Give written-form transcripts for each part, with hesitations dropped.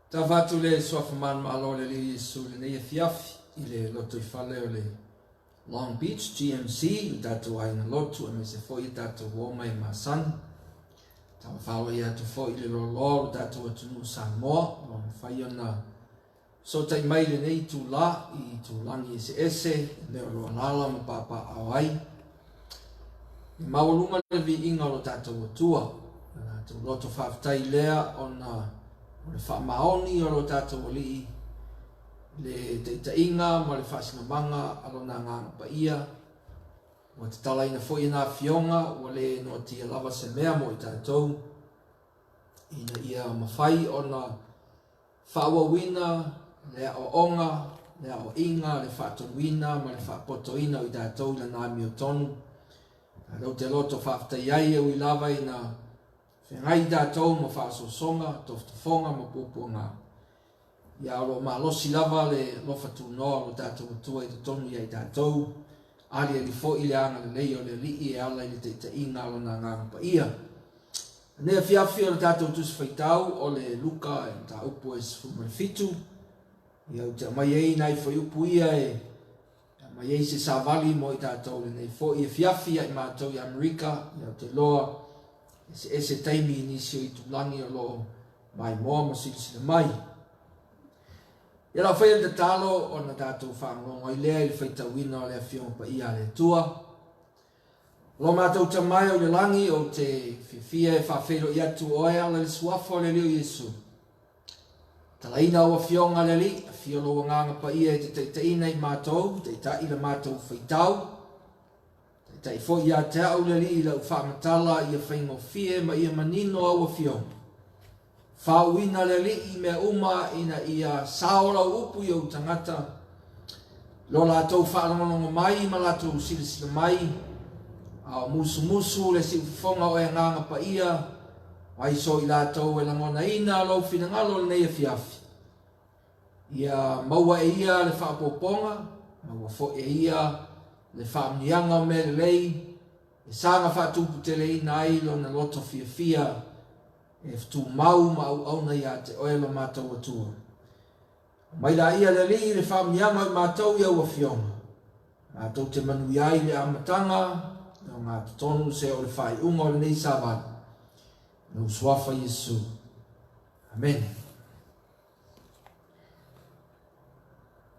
Tavatu le soafaman malo le Yesu le ne fiafi ile loto ifale le Long Beach GMC datu ai na lotu me se foi datu woma e masan ta falo ia tu foi le lo datu tu Samoa lo fai ona so tai mai le nei tu la I tu langi ese le lo lala mo papa awai maulunga le vi inga lo datu tua tu loto faftai lea ona le fa maoni o lo tatou li le te inga mo le fasina manga alona nga pa ia o te talaina foi na fionga o le no te lava se mea mo I tatou ina ia mafai ona fawa wina le o onga le o inga le fa wina mo le fa potoina I tatou le na mi tonu lo te loto fa ia o lava ina Whengai tātou mo whaasosonga, toftofonga mo pupunga. Ia alo malosi lava le lofa tūnoa lo tātou tua I te tonu ia I tātou. Ali ali fo I le anga le leo le li e ala I le te inga alo na nganga pa ia. Nea fiafi o le tātou tusi whaitau o le luka e ta upo e sifumare fitu. Ia o te mai ei nai whai upu ia e mai ei se savali mo I tātou le nei fo I fiafi I mātou I Amerika. Ia o te loa. Ese taimi inisio I tulangi o lo mai moa masili mai. Ia la whaia te talo o na tātou whangonga I lea I whaitawina o lea whionga pa ia le tua. Lo mātou tamai o le langi o te whiwhia e whawhero I atu oe ala le suafo le leo Yesu. Talaina o whionga le li, a whiolo o nganga pa ia e te teina I mātou, te ta I le mātou whaitau. Tai fo ia te au le li lau whamatala ia whaingo fie ma ia manino au a fio. Whauina le li I mea uma ina ia saora upu I au tangata. Lo la tau whaalangonga mai ma la tau silisila mai. A musu le si ufonga o e nganga pa ia. Wai so I la tau e langona ina lau finangalo le neia fiafi. Ia maua e ia le whaapoponga. Maua fo e ia le whaamnianga me le lei, e sanga whaatupu te lei na ailo na loto fia, e ftu mau ma au na ia te oelo mātou atua. Mai la ia le li le whaamnianga I mātou iau a fionga. Mātou te manu iai le amatanga, o ngā tonu se o le whai unga o le nei savan. No swafa Yesu. Amen.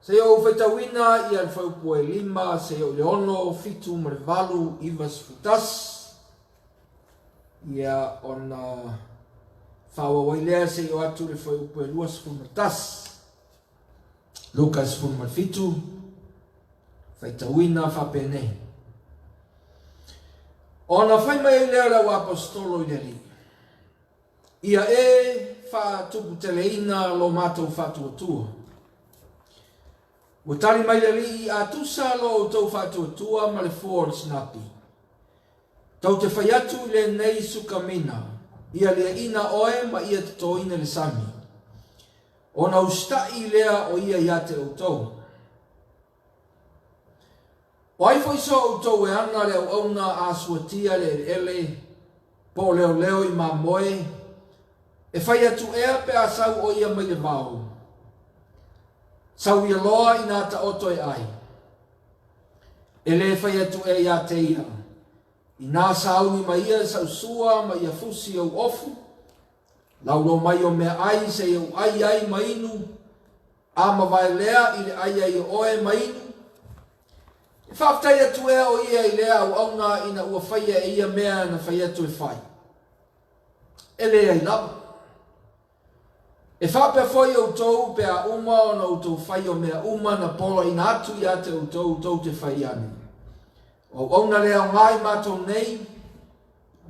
Se o whaitawina I al whaupo e lima, se o leono, fitu, marevalu, ivas futas. Ia ona whaua wailea se o atu le whaupo e luas fumatas. Lukas fumat fitu, whaitawina whapene. Ona whaimai lea lau apostolo I leri. Ia e whaatupu teleina lo mātou whaatuatua. O tali mai le li a tusa lo o tau whātua tua ma le fōra snapi. Tau te whai atu le nei sukamina, ia le ina oe ma ia te toina le sami. O na ustai lea o ia ia te o tau. O ai fo iso o tau e ana le o auna a suatia le ele, po leo leo I mamoe, e whai atu ea pe a sau o ia mai le vau. Sau ia loa I nā ta oto e ai. E le whai atu e ia te ia. I nā sau I mai ia sau sua ma ia fusi au ofu. Lau lo mai o mea ai se au ai mainu. A ma vai lea I le ai oe mainu. E whaftai atu e o ia I lea au auna ina ua whaia e ia mea na whai atu e whai. E lea I lava. E whapea foi o tau pe a uma o na o tau whai o mea uma na pola ina atu I ate o tau te whai ane. O ona lea o ngai mātou nei,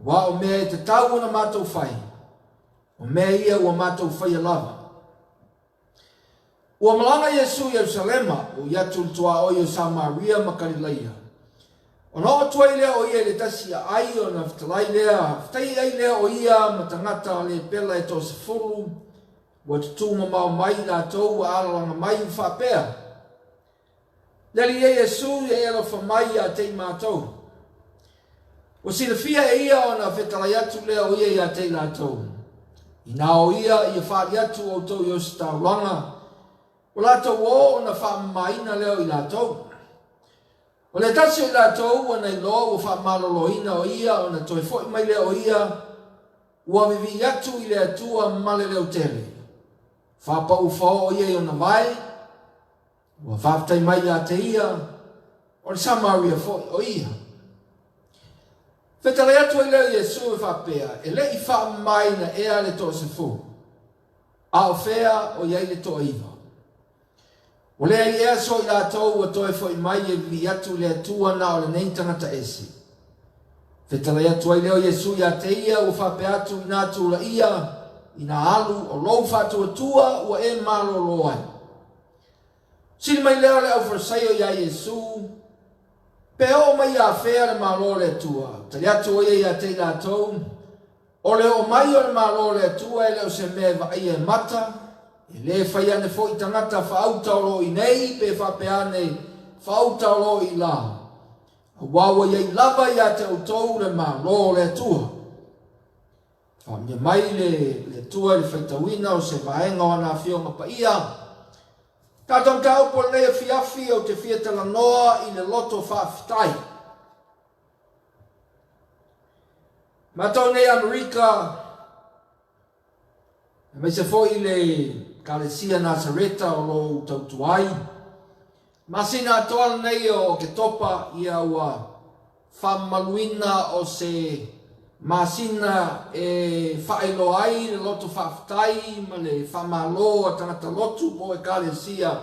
wa o mea te tau na mātou whai. O mea ia o mātou whai a lava. Ua malanga Yesu Yerusalema o iatu tua o Samaria ma Galileia. O na o tuai lea o ia le tasi a ai o na fitalai lea, fitai ai lea o ia ma tangata le pela e tō sefuru, wa te tūma mau mai la tau wa alalanga mai whapea. Neli e Yesu e alo whamai a te mātou. O sila fia e ia o na whetalai atu lea o ia te la tau. Ina o ia whaari atu o tau i o si taulanga. O lātou o na whaamaina leo i lātou. O le tasi o lātou o nei lo o whaamaloloina o ia o na toi fwoi mai leo o ia ua vivi atu i le atua male leo tele. Whapa ufao o ia i o na vai, ua whaftai mai a te ia, o le Samaria fwoi o ia. Whetare atu i leo Iesu e whapea, e le i whaamaina ea le tō se fu. A o whea o iai le tō iwa. O lea i ea so i lātou o toi fwoi mai e vi atu le atua na o le neintangata esi. Whetare atu i leo Iesu i a te ia o whapea atu i nātu la ia, i nā alu o lou whatu atua ua e malo lo ai. Sini mai leo le au whasaio i a Iesu, pe o mai a whea le malo le atua. Tari atu o ia i a te lātou, o le o mai o le malo le atua e leo se mea va ia e mata, e le whai ane fo i tangata whaauta o lo i nei, pe whapeane whaauta o lo i la. Wawa iei lava i a te autou le malo le atua. Whamia mai le tua le whaitawina o se vaenga o ana whionga pa ia. Tātou tau po lea fiafi o te fiatala noa i le loto whaafitai. Mātou nei Amerika, mai se fo i le Kalesia Nazareta o lo tautuai. Masina atoa nei o ke topa ia ua whamaluina o se masina e whaelo ai le loto whaafitai ma le whamalo a tangata lotu po e Kalesia.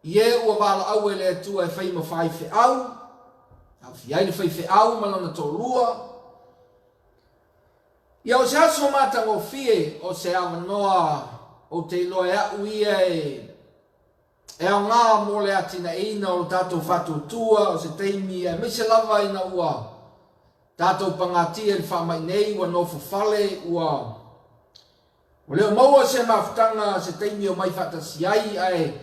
Ie ua wala au e le atua e whaima whai whiau. Au whiai le whai whiau malana tō lua. Ia o se aso mata o fie o se awanoa o te loa e au ia e au ngā mole atina ina o tātou whatu tua o se teimi e me se lava ina ua tātou pangatia le whamai nei ua nofu whale ua o leo maua se mawhtanga se teimi o mai whatasi ai ai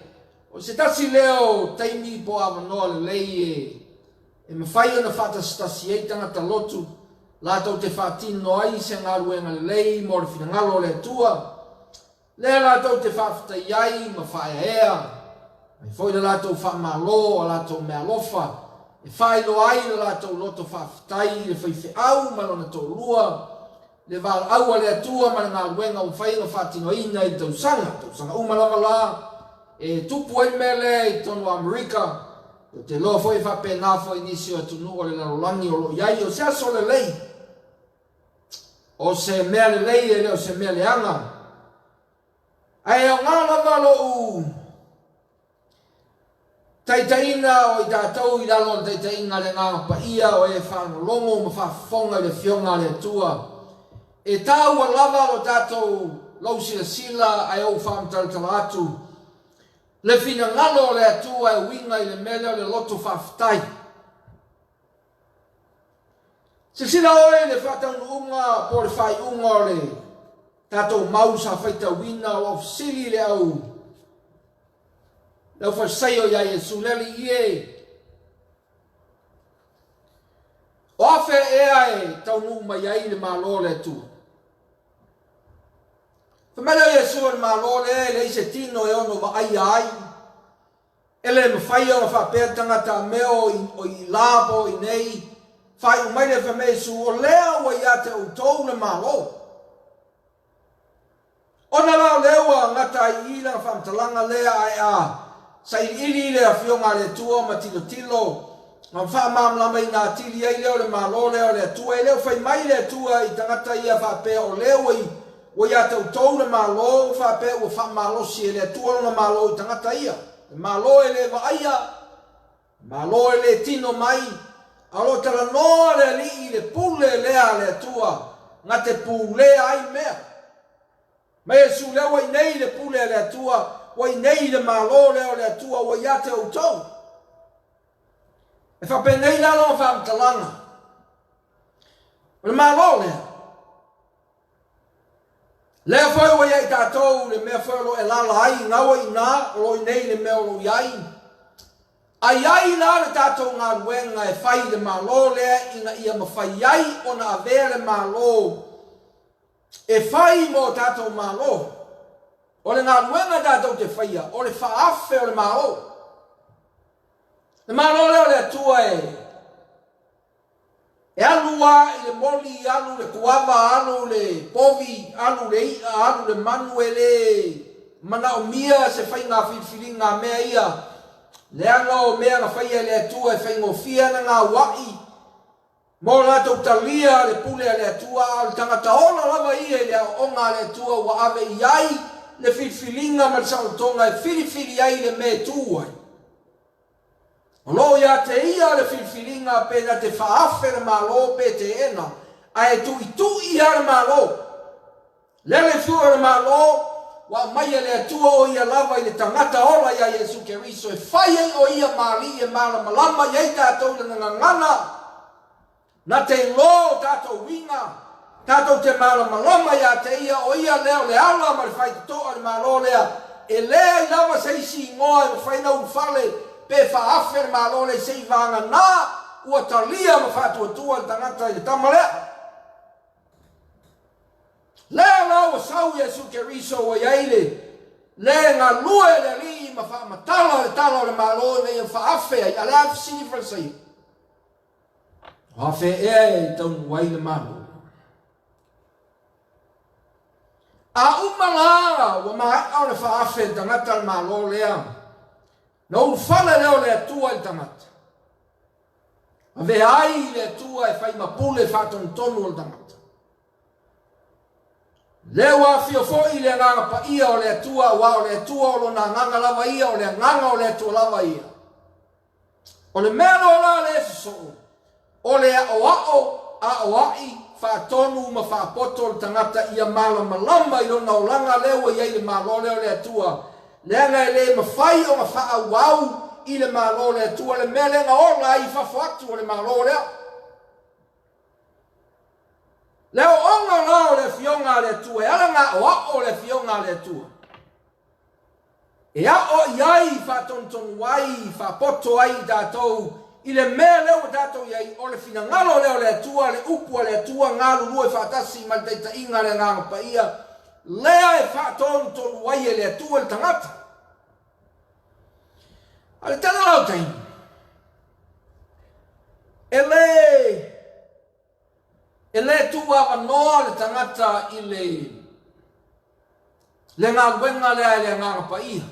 o se tasi leo teimi po awanoa le lei e mawhai ona whatasi tasi ei tangata lotu lātou te whatino ai se ngā ruenga le lei mo le whingalo le tua lea lātou te whawhtai ai ma whae ea e foi le lātou whamalo o lātou mea lofa e whaelo ai le lātou loto whawhtai le whaife au malona tō lua le wāla aua le atua ma ngā ruenga o whainga whatino ina i tausanga umalawa la e tupu ai mele i tonu Amerika o te loa foi whape nā foi nisi o tunu o le larolangi o lo iai o se aso le lei o se mea le lei e leo se mea le anga ai o ngā lava lo u taitaina o i tātou i lalo taitaina le ngā pa ia o e whanolongo ma whafonga le fionga le tua e tāu a lava o tātou lausila sila ai au whamtaltala atu le fina ngalo le atua e winga i le mele o le loto whaftai. Se sila oe le whatau unga po le whai unga o le tātou mausa whaita wina o ofsili le au. Lau whasaio ia e suleli ie. O afe ea e tau numa iai le malo le atua. Whamela Iesu le malo le ise tino e ono wa ai ai. Ele me whai o whapea tangata meo o i labo i nei. Whai umai le whamesu o lea wa ia te utou le malo. Ona lao lewa ngata i ila whamtalanga lea ai a. Sa ili le a whionga le tua ma tilo tilo. Ngā whamamlama i ngā tili ai leo le malo leo le tua. E leo whai mai le tua i tangata i a whapea o leo i. O ia te utou le malo whapea o whamalosi e le tua na malo i tangata ia. Malo e le vaia. Malo e le tino mai. Alo tala noa le li le pule lea le tua. Ngā te pule ai mea. Mea su lewa i nei le pule le tua. Wai nei le malo leo le tua. Wa ia te utou. E whape nei lalo whamtalanga. Le malo lea. Lea whai wa iai tātou le mea whaelo e lala ai. Ngawa i nā. Olo i nei le mea olo iai. Ai ai nā le tātou ngā ruenga e whai le malo lea. Inga ia ma whai ai o na avea le malo. e fai mo tātou mālo. O le ngā ruenga tātou te whaia, o le whaafe o le mālo. Le mālo leo le atua e alua i le moli, alu le kuava, alu le povi, alu le ia, alu le manu e le mana o mia se whai ngā whiwhiri ngā mea ia. Le anga o mea ngā whaia le atua e whai ngofia na ngā wai. Mō rātou talia le pule le atua, au le tangata ona lava ia le o ngā le atua wa ave iai le whiwhiringa ma le sautonga e whiwhiri ai le me tuai. O lo ia te ia le whiwhiringa pe na te whaafe le malo pe te ena, a e tui ia le malo. Lele fua le malo, wa mai le atua o ia lava i le tangata ola ia Yesu Keriso, e whai o ia mali e mala malama iei tātou le ngangana, na te lo tātou winga, tātou te mala malama ia te ia o ia leo le ala ma le whai toa le malo lea, e lea i lava seisi ngoa e whai na ufale, pe whaafe le malo le sei vanga nā, ua talia ma whātua tua le tangata i le tamalea. Lea lau sau Yesu Keriso o iaile, le ngā lue le li ma whaamatala le talo le malo le ia whaafe ai, a le afsini whalsai. Hafe e taunu wai le malo. A umala wa mai au le whaafe le tangata le malo lea, na ufala leo le atua i tangata. A ve ai le atua e whai mapule whātonu tonu o tangata. Leo a fio foi le nganga pa ia o le atua wa o le atua o lona nganga lava ia o le nganga o le atua lava ia. O le melo la le so. O le a o ai whātonu ma whāpoto le tangata ia mala malama i lona o langa leo i le malo leo le atua. Lenga le mawhai o ma whaawau i le malo le atua le mea lenga ola i whawhatu o le malo leo. Leo onga lao le fionga le atua, e ala ngā o le fionga le atua. E a o iai whātontonu ai, whapoto ai tātou, i le mea leo tātou iai, o le fina ngalo leo le atua, le upua le atua, ngā lulua e whātasi, ma le teita inga le ngā pa ia, lea e whātontonu ai e le atua le tangata. Ale tana lau taini. E le tua wanoa le tangata i le ngā wenga lea le ngā pa ia.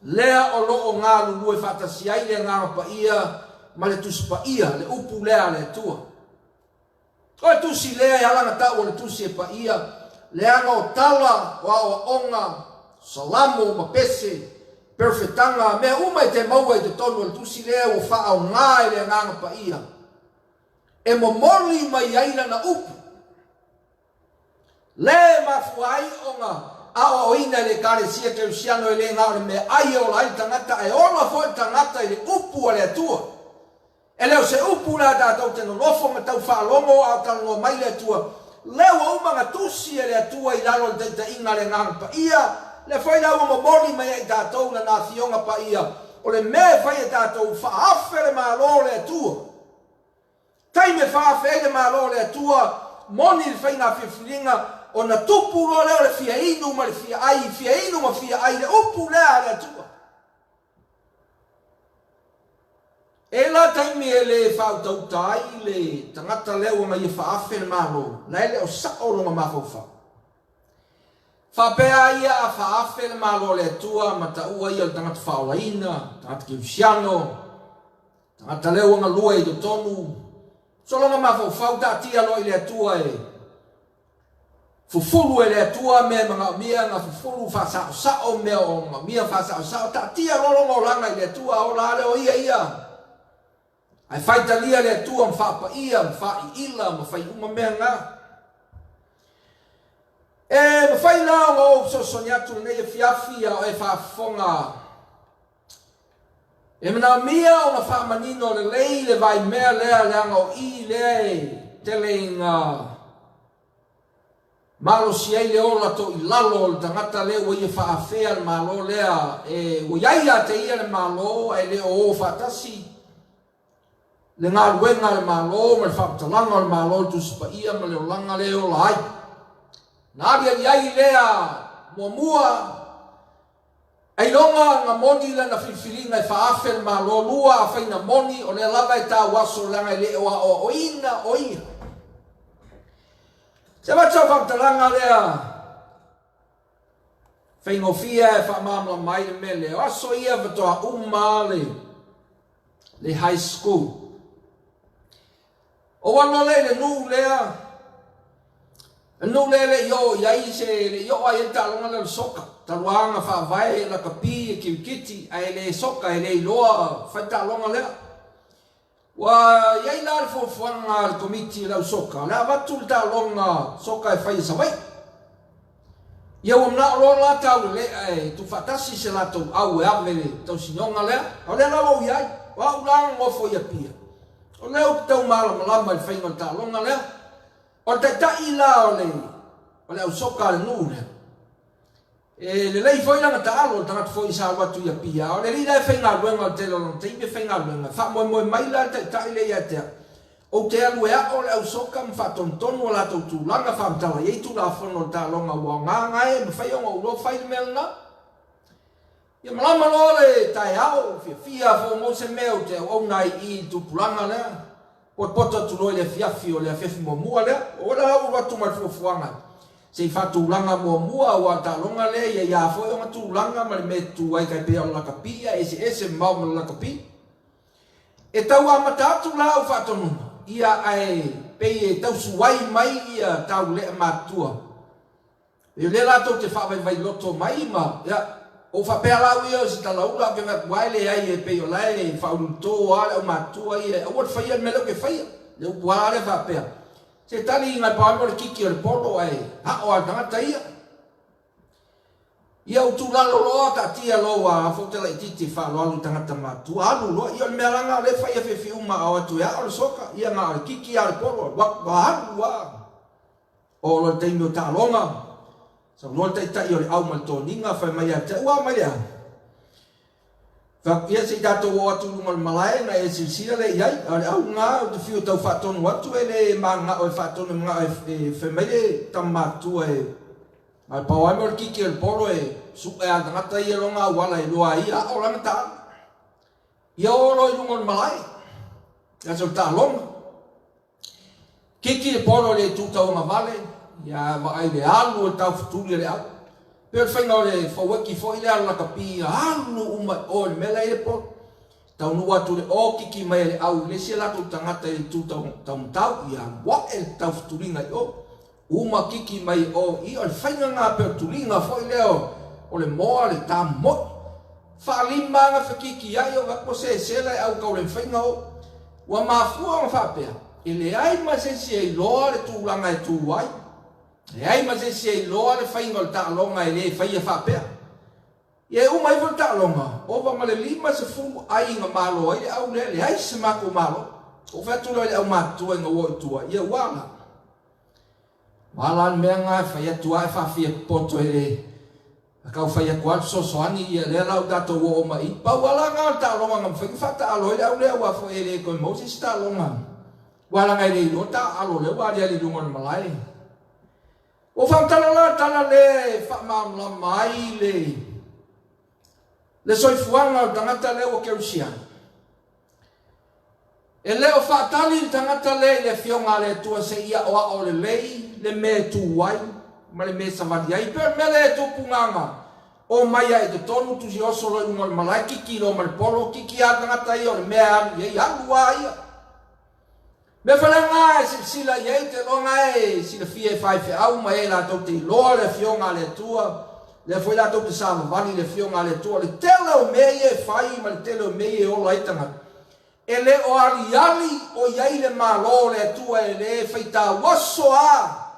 Lea o loo ngā lulu e whatasi ai le ngā pa ia, ma le tusi pa ia, le upu lea le tua. O e tusi lea e alanga tau o le tusi e pa ia, le anga o tala, wa o onga, salamo, ma pese, perfetanga, mea umai te maua i te tonu o le tusi lea o wha o ngā e le ngā pa ia. E momoli mai aina na upu. Le mafuai onga a o ina le kare sia ke usiano e le ngā me ai o lai tangata e ona foi tangata i le upu o le atua. E leo se upu la tātou te nonofo ma tau whaalongo au talongo mai le atua. Leo o umanga tusi e le atua i lalo le teita inga le ngā pa ia. Le foi lau momoli mai ai tātou na nā fionga pa ia. O le me fai e tātou whaafe le malo le atua. Tai me whaafe le malo le atua, moni le whainga whiwhiringa, o na tupu ro leo le fia inu ma le fia inu ma fia ai, le upu lea le atua. E la taimi e le whautautai le tangata leo ma i whaafe le malo, la ele o sao longa mawhauwha. Whapea ia a whaafe le malo le atua, ma ta ua ia le tangata whaolaina, tangata kiusiano, tangata leo nga lua i do tonu, so longa mawhauwhau ta tia loi le atua e fufulu e le atua me mga mia nga fufulu whasao sao me o mga mia whasao sao ta tia lolonga o langa i le atua o la ale o ia. Ai whaitalia le atua mwhapa ia, mwhai ila, mwhai uma mea ngā. E mwhai nao ngā o so soniatu nei e fiafia o e whaafonga. E mana mia o na whaamanino le lei le vai mea lea leanga o i lea tele ngā malo si ai le ola to i lalo le tangata leo i e whaafea le malo lea e o iaia te ia le malo e le o whaatasi le ngā ruenga le malo ma le whaatalanga le malo tu sipa ia ma le o langa leo la ai na ali ai lea mua ai longa nga moni la na filfilinga e faafe ma lo lua fa ina moni o le lava e ta waso langa le o ina o ia se va tsa fa talanga lea fa ingofia e fa mamla mai le mele waso ia vato umale le high school o wano le nu lea no le yo yai se yo ai ta longa le soka ta luanga fa vai la kapi ki kiti ai le soka ai le loa fa ta longa le wa yai la fo fuanga al committee la soka la va tu ta longa soka e fa sa vai yo na longa ta le ai tu fatasi se la tu au ave to sinonga le o le la lo yai wa ulang mo fo ya pia o le o tau mala mala fa inga ta longa le o te tai la o le au soka le nune le lei foi langa ta alo tanga foi sa watu ia pia o le rira e whainga luenga o te lono te ipe whainga luenga wha moe mai la te tai le ia tea o te alu e o le au soka mwha tontonu o la tau tu langa wha mtala i tu la whono ta longa wa ngā ngai me whai onga ulo whai mea nga ia malama lo le tai au fia fo mo se meo te o nai i tu pulanga lea o pota tu loe le fiafi o le fiafi mo mua le o la au watu mai fuanga se fatu langa mo mua o ta longa le ia fo o tu langa ma me tu ai kai pe la kapia ese mau ma la kapi e tau amata tu la o fatu no ia ai pe e tau suai mai ia tau le matua e le la to te fa vai loto mai ma ia o fa pe ala wi o si ta la ula ke va wale ai e pe o la e fa un to ala o matua ia o fa ia me lo ke fa ia le o wale fa pe se tali nga pa mo kiki o polo ai ha o anga ta ia ia o tu la lo ta tia lo wa fo te la titi fa lo alu tanga ta matua alu lo ia me langa le fa ia fe fi uma o tu ia o soka ia nga kiki al polo wa o lo te no ta longa sa no te ta yo au mal to ninga fa mai ate wa mai ya fa ia se dato o tu mal malai na e sila le ia au nga o fiu tau fa ton wa tu ele manga o fa ton nga e fa mai ta matu e al pa wa mo ki el polo e su e anga ta ia longa wala e lo ai o la ta yo lo i mal malai ya so ta long ki el polo le tu ta ma vale ya va ai le alu ta futuri le alu per whainga le whawaki fo ile ala kapi alu uma o le mela ile po tau nua tu le o kiki mai le au le se la tu tangata i tu tau ia wa e tau futuringa i o uma kiki mai o i o le whainga ngā per turinga fo ile o le moa le ta mo whalima ngā whakiki ai o wako se le au kau le whainga o wa mafua ngā whapea ile ai ma se i loa le tūlanga e tū ai e ai ma se se loa le fai ngol ta longa e le fai e fa pe e o mai vol ta longa o va male lima se fu ai nga malo ai au le ai se ma ko malo o fa tu le au ma tu nga wo tu e wala wala me nga fai tu ai fa fi poto e ka fai ko so so ani e le la da to wo mai pa wala nga ta longa nga fai fa ta lo au le wa fo e le ko mo se sta longa wala nga le lo ta alo le wa dia le lungon malai o whamtalala tala le whamamla mai le soifuanga o tangata le o Kerusiana. E leo whaatali tangata le fionga le tua se ia oa o le lei, le me tu wai, ma le me savadi ai, per me le tu punganga. O maia e te tonu tu si oso lo ingo le malai kiki lo ma le polo, kiki a tangata i o le mea anu, e alu ia. Me whalenga e sila iei te longa e sila fie fai fe au ma e la tau te loa le fionga le tua le foi la tau te sama vani le fionga le tua le tele o mei e fai ma le tele o mei e o laitanga e le o ali o iei le malo le tua e le fai ta waso a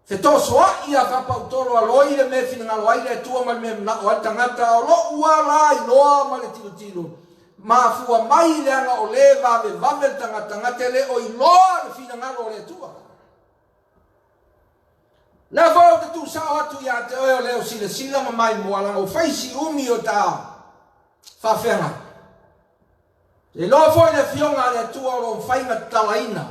fe toso a ia whapautoro a loi le me fina ngalo ai le tua ma le me mna o ai tangata o lo ua la i loa ma le tilo ma fua mai le anga o le vave tanga le o i loa le fina ngalo o le tua. Le vau te tu sao atu ia te oe o leo sila ma mai moalanga o faisi umi o ta whawhenga. E loa foi le fionga le tua o lo whainga talaina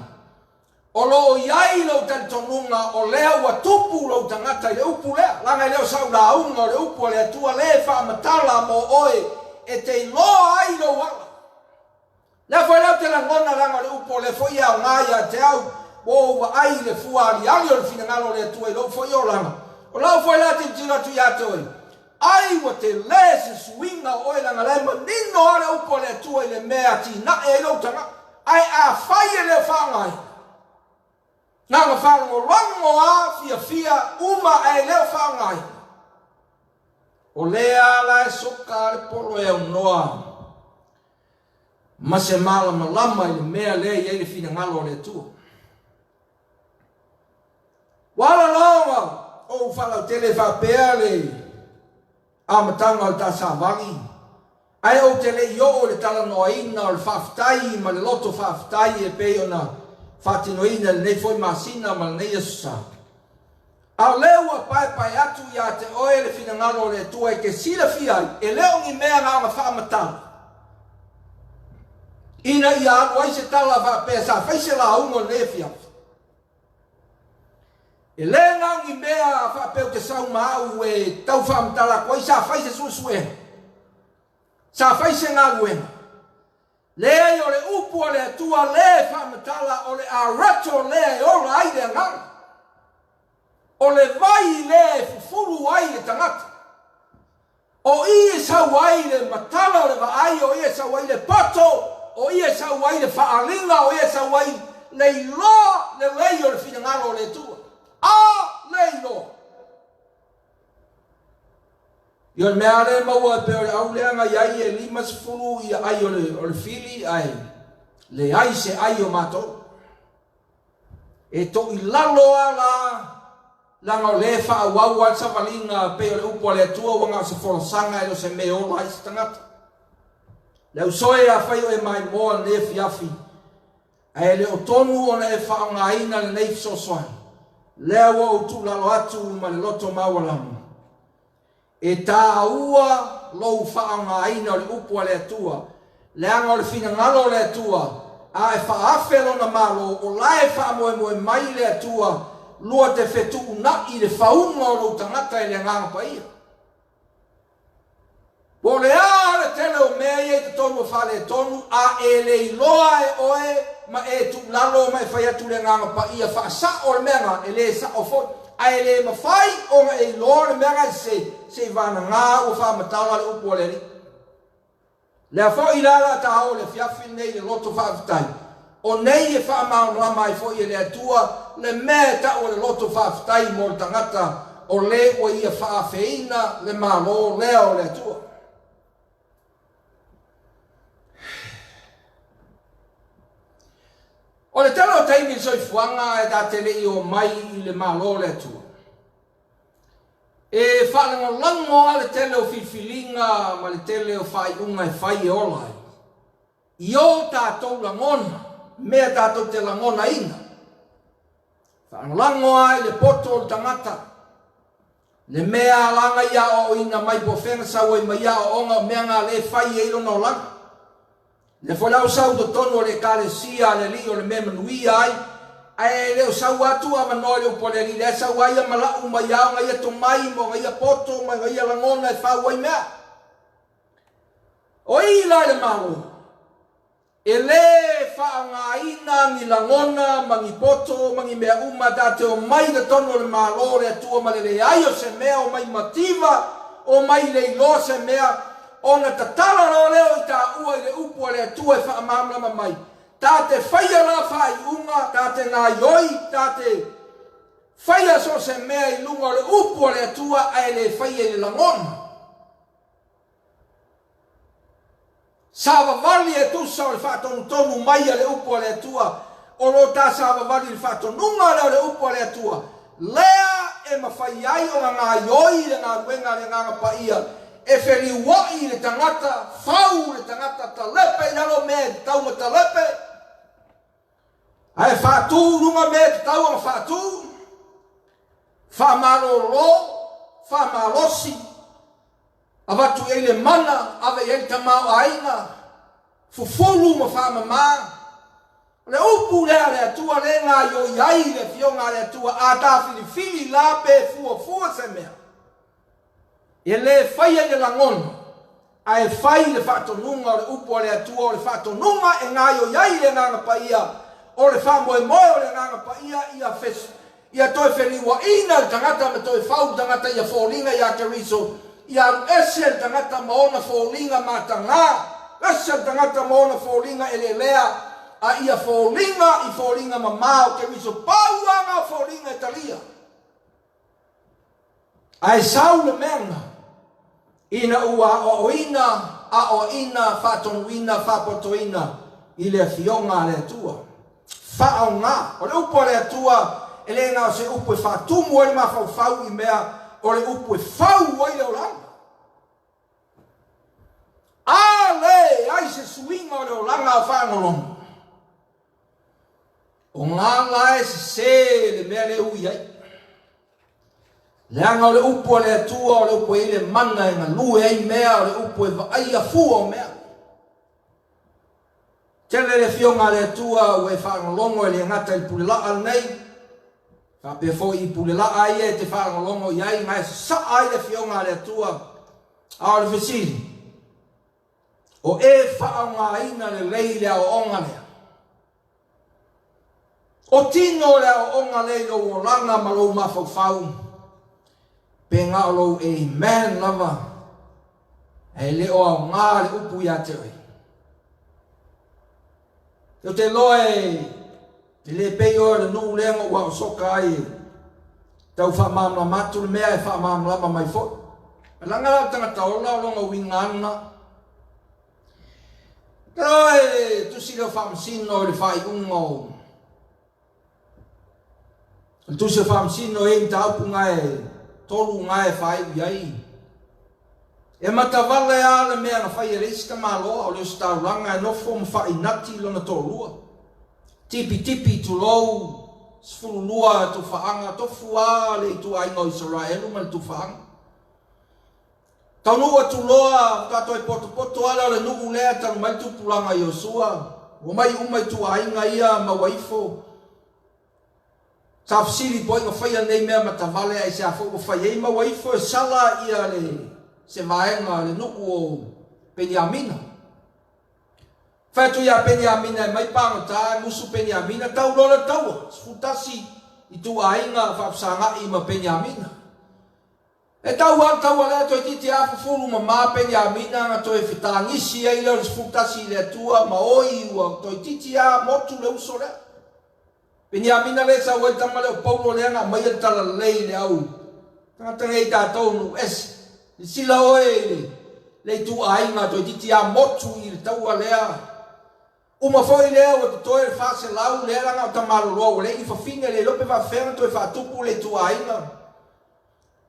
o lo iai lo tantonunga o lea ua tupu lo tangata i le upu lea. Langa leo sau la unga o le upu le atua le wha matala mo oe e te loa ai lo wala. Lea fwoi leo te langona langa le upu le fwoi au ngāia te au o wa ai le fuari ali o le fina ngalo le atua i lo fwoi o langa. O lau fwoi lea te tira tu iato i. Ai wa te le se suinga oe langa le ma nino ale upu le atua i le mea ti na e lo tanga. Ai a whai le whangai. Nanga whango rango a fia fia uma e leo whangai. O lea la e soka le polo e unoa. Ma se mala malama i le mea lea i le fina ngalo le tua. Wala lawa o whalau tele whapea le amatanga o ta savangi. Ai o tele i o le tala noa ina o le whaftai ma le loto whaftai e peo na whatinoina le nei foi masina ma le nei asusa. Au leo a pai atu ia te oe le fina ngalo le tua e ke sila fiai e leo ngi mea ngā ngā whaamatala. Ina ia anu ai se tala whapea sa whaise la ungo le fiai. E le ngā ngi mea whapeo ke sau maau e tau whaamatala koi sa whaise susue. Sa whaise ngā luenga. Lea i o le upu o le atua le whaamatala o le arato lea i ora ai le ngara. O le vai le fufuru ai le tangata. O i e sau ai le matala o le vaai, o i e sau ai le pato, o i e sau ai le whaalinga, o i e sau ai le iloa le lei o le finangalo o le tua. A le iloa. Ion mea le maua pe o le au leanga iai e lima sifuru i ai o le fili ai. Le ai se ai o mato. E to i lalo ala langa o le wha wau al savalinga pe o le upo le atua wanga se folosanga e lo se me ola ai se tangata. Le usoe a whai o e mai moa le fiafi. E le o tonu o le wha o ngā ina le neif sosoai. Lea wa o tu lalo atu ma le loto mawalamu. E tā ua lou wha ngā ina o le upo le atua. Le anga o le fina ngalo le atua. A e wha awhelo na malo o lae wha moe moe mai le atua. Lua te whetu una i le whaunga o lo tangata e le nganga paia. Po le a le tele o mea i e te tonu whale tonu a e le iloa e oe ma e tu lalo mai whai atu le nganga paia wha sa o le mea e le sa o fo a e le mawhai o ma e iloa le mea se vana ngā o wha matala le upo le ri. Le a fo i lala ta o le fiafi nei le loto whaafitai. O nei e wha maunama i fo i le atua le mea ta o le loto whaafitai mo le tangata o le o ia whaafeina le malo lea o le atua. O le talo taimi soi fuanga e da tele i o mai i le malo le atua. E whalango lango a le tele o fifilinga ma le tele o whai unga e whai e olai. I o tātou langona, mea tātou te langona inga. Whalango lango a le poto o tangata. Le mea langa ia o ina mai po whenga sau e mai ia o onga mea ngā le whai e ilona o langa. Le whalau sau to tono le kare sia le li o le mea manui ai. Ai leo sau atu a manoi o pole li le sau ai a malau mai au ngai to mai mo ngai poto mai ngai langona e fa wai mea. O i la le malo. E le fa nga ina ni langona mangi poto mangi mea uma date o mai de tono le malo le atu ma le ai o se mea o mai mativa o mai le lo se mea ona tatala no leo i ta ua i le upo le atu e fa mamla mai. Tate whaia la whai unga, tate ngā ioi, tate whaia so se mea i lunga le upo le atua ai le whaia i langona. Sava vali e tusa o le whaatonu tonu mai a le upo le atua, o lo ta sava vali le whaatonunga le upo le atua. Lea e mawhai ai o ngā ioi le ngā ruenga le ngā paia, e wheli wai le tangata, whau le tangata ta lepe i nalo mea tauma ta lepe, ai whaatu runga me te tau ama whaatu. Whamarolo, whamalosi. Awatu eile mana, awe eile tamau aina. Fufulu ma whamama. Le upu le atua le ngā yo iai le fionga le atua a tā fili la pe fua se mea. E le whaia le langono, a e whai le whatonunga o le upu le atua o le whatonunga e ngā yo iai le nganga paia, o le whamoe moe o le nganga paia ia fesu. Ia toi wheniwa ina le tangata me toi whau tangata ia whōlinga ia keriso, ia ese le tangata maona whōlinga mātanga, ese le tangata maona whōlinga ele lea, a ia whōlinga I whōlinga mamao keriso, pauanga whōlinga e talia. Ai sau le menga, ina ua o ina, a o ina, whatonuina, whapotoina, I le fionga le atua. Whao ngā, o le upo le atua, e le ngā o se upo e whatumu o le mawhau I mea, o le upo e whau ai le olanga. A le, ai se suinga o le olanga o whangolonga. O ngā lae se le mea le ui ai. Le anga o le upo le atua, o le upo I le mana e ngā lue ai mea, o le upo e vai a fua o mea. Tele le fionga le atua, ue whangolongo e le ngata I pulilaa nei, ka pe fo I pulilaa ai e te whangolongo I ai, ngai sa ai le fionga le atua, a o le whesiri. O e whaanga ina le leile o onga lea. O tino le o onga leile o langa malou mawhau. Pe ngā o lou e man lava. E le o au ngā le upu ia te oi. Teo te loe, te le pei o le nuu lenga ua o soka ai. Tau whamamla matu le mea e whamamla ma mai fo. E langa la tangata o la longa wingana. Pero e tusi leo whamsino le whai ungo. Tusi leo whamsino e mtaupu ngai, tolu ngai whai uiai. E matawale a le mea na whai e reisika maloa o leo stauranga e nofo mwhai nati lona tolua. Tipi tu lou, sfurulua tu whaanga, tofu a le tu aingo Israelu ma le tu whaanga. Taunua tu loa, tato e poto ala le nuku lea tanu mai tu pulanga Yosua. O mai umai tu ainga ia ma waifo. Tafsiri po inga whaia nei mea matawale ai se afo whaia i ma waifo e sala ia le se vaenga le nuku o Peniamina. Whaitu ia Peniamina e mai pangata e musu Peniamina tau lola taua. Sfutasi I tu ainga whapsanga I ma Peniamina. E tau lea toi titi afu fulu ma mā Peniamina nga toi whitangisi ai leo sfutasi le atua ma oi ua toi titi a motu le uso lea. Peniamina le sa wai tamale o paulo lea nga mai tala lei le au. Tangata ngei tātou nu esi. I sila oe le tu ainga toi titi a motu I le taua lea. Uma foi lea o te toi le whase lau lea langa o tamalo loa o le I whawhinga le lope whawhenga toi whatupu le tu ainga.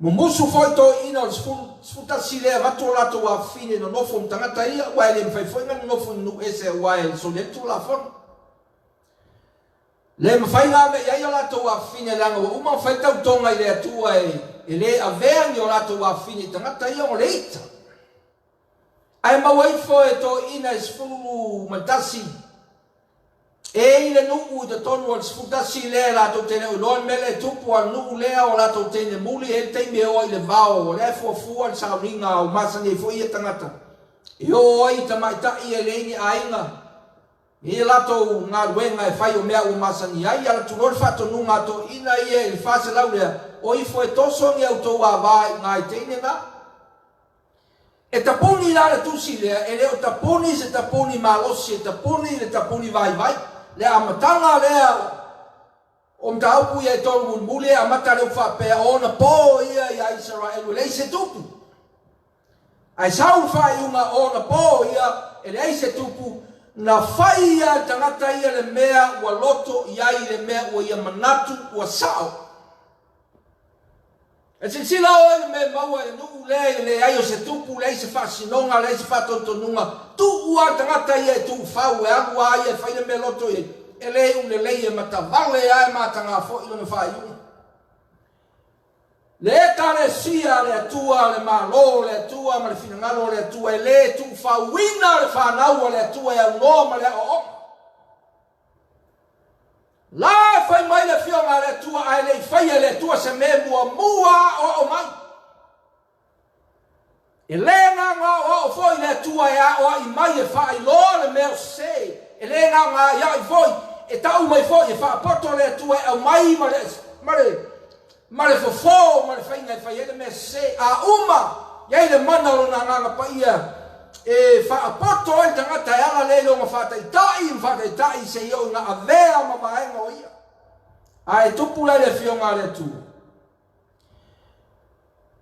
Mumusu foi to ina o sfutasi lea watu o lato wa fine no nofo mtangata ia wae le mwhaifoinga no nofo nu ese wae so le tu la fona. Le mwhainga me ia lato wa fine langa wa uma whaitau tonga I le atua e le aveangi o lato wa fine tangata ia o leita. Ai mawaifo e to ina sfulu matasi. E ile nuku te tonu o sfutasi lea lato tene o loan mele tupu al nuku lea o lato tene muli e teime o ile vao o le fuafua le sauringa o masani e foi e tangata. E o ai tamaita I e leini ainga. E lato ngā ruenga e whai o mea o masani ai ala tu nori whato nunga to ina I e whase lau lea o I foi toso ngi au tō a vai ngā I teine ngā. E taponi la le tusi lea e leo taponi se taponi malosi e taponi le taponi vai. Le amatanga lea o mtaupu ia tolu mulmule amata leo whapea ona po ia I Israelu le se tupu. Ai sau whai unga ona po ia e le se tupu na whai ia tangata ia le mea ua loto ia I le mea ua ia manatu ua sao. E se sila o ele me maua e nuu le ai o se tupu le se whasinonga le se whatontonunga tu ua tangata ia e tu whau e agua ai e whaine me loto e le un le lei e matavale ai matanga fo I lona whaiunga. Le tale sia le atua le malo le atua ma le finangalo le atua e le tu whauina le whanau le atua e au ngoma le o. La fai mai le fionga le tua ai le fai le tua se me mua o mai. E lenga nga o foi le tua ya o I mai e fai lo le me se. E lenga nga ya I foi e tau mai foi e fa porto le tua e mai mare fo mare fai nga fai le me se a uma ya le mana lo na nga pa ia. E fa porto e tangata ala le lo fa tai se yo na avea ma mai ngo ia ai tupula le fionga le tu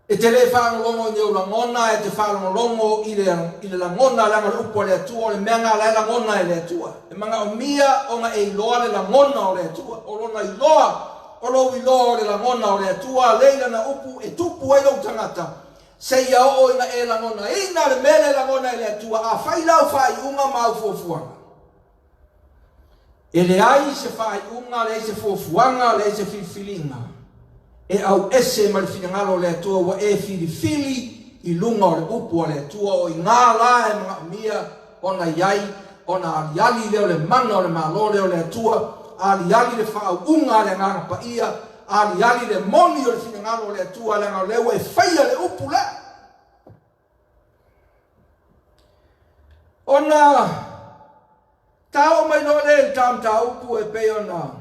e te le fa longo ni la ngona e te fa longo ile la ngona la lupo le tu o le menga la ngona le tu e manga o mia o nga e loa le la ngona o le tu o lona I loa o lo I loa le la ngona o le tu le na upu e tupu ai lo tangata se ia o ina e langona ina le mele langona le tua a fai lau fai unga mau fofuanga e le ai se fai unga le se fofuanga le se filinga e au ese mal finangalo le tua wa e fili I lunga o le upu le tua o ngā la e mga mia ona iai ona aliali leo le mana o le malo leo le tua aliali le fai unga le nganga pa ia aliali le moni o le finangalo le tua le ngā lewe e faia le upu le. Ona tau mai no le tam tau upu e pe ona.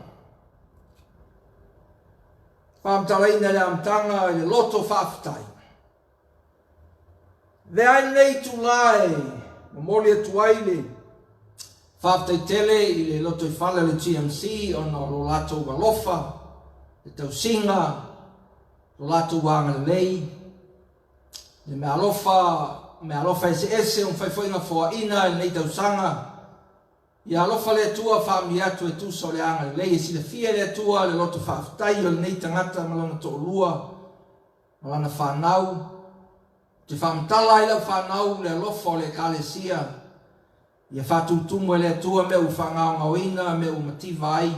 Pam talaina le amtanga le loto whaftai. Ve ai nei tu lai, mamoli e tu aile. Whaftai tele I le loto I whale le GMC ona lo lato walofa. Le tau singa, lo lato wanga le lei, le me alofa ese un fai nga fo ina nei tau sanga, I alofa le tua whaami atu e tu so le anga le lei, e si le fia le tua le loto whaftai o le nei tangata malona to lua, malana whanau, te whamtala I lau whanau le alofa o le kalesia, Ia whatutumu e le tua me u whangao ngawina, me u mativa ai,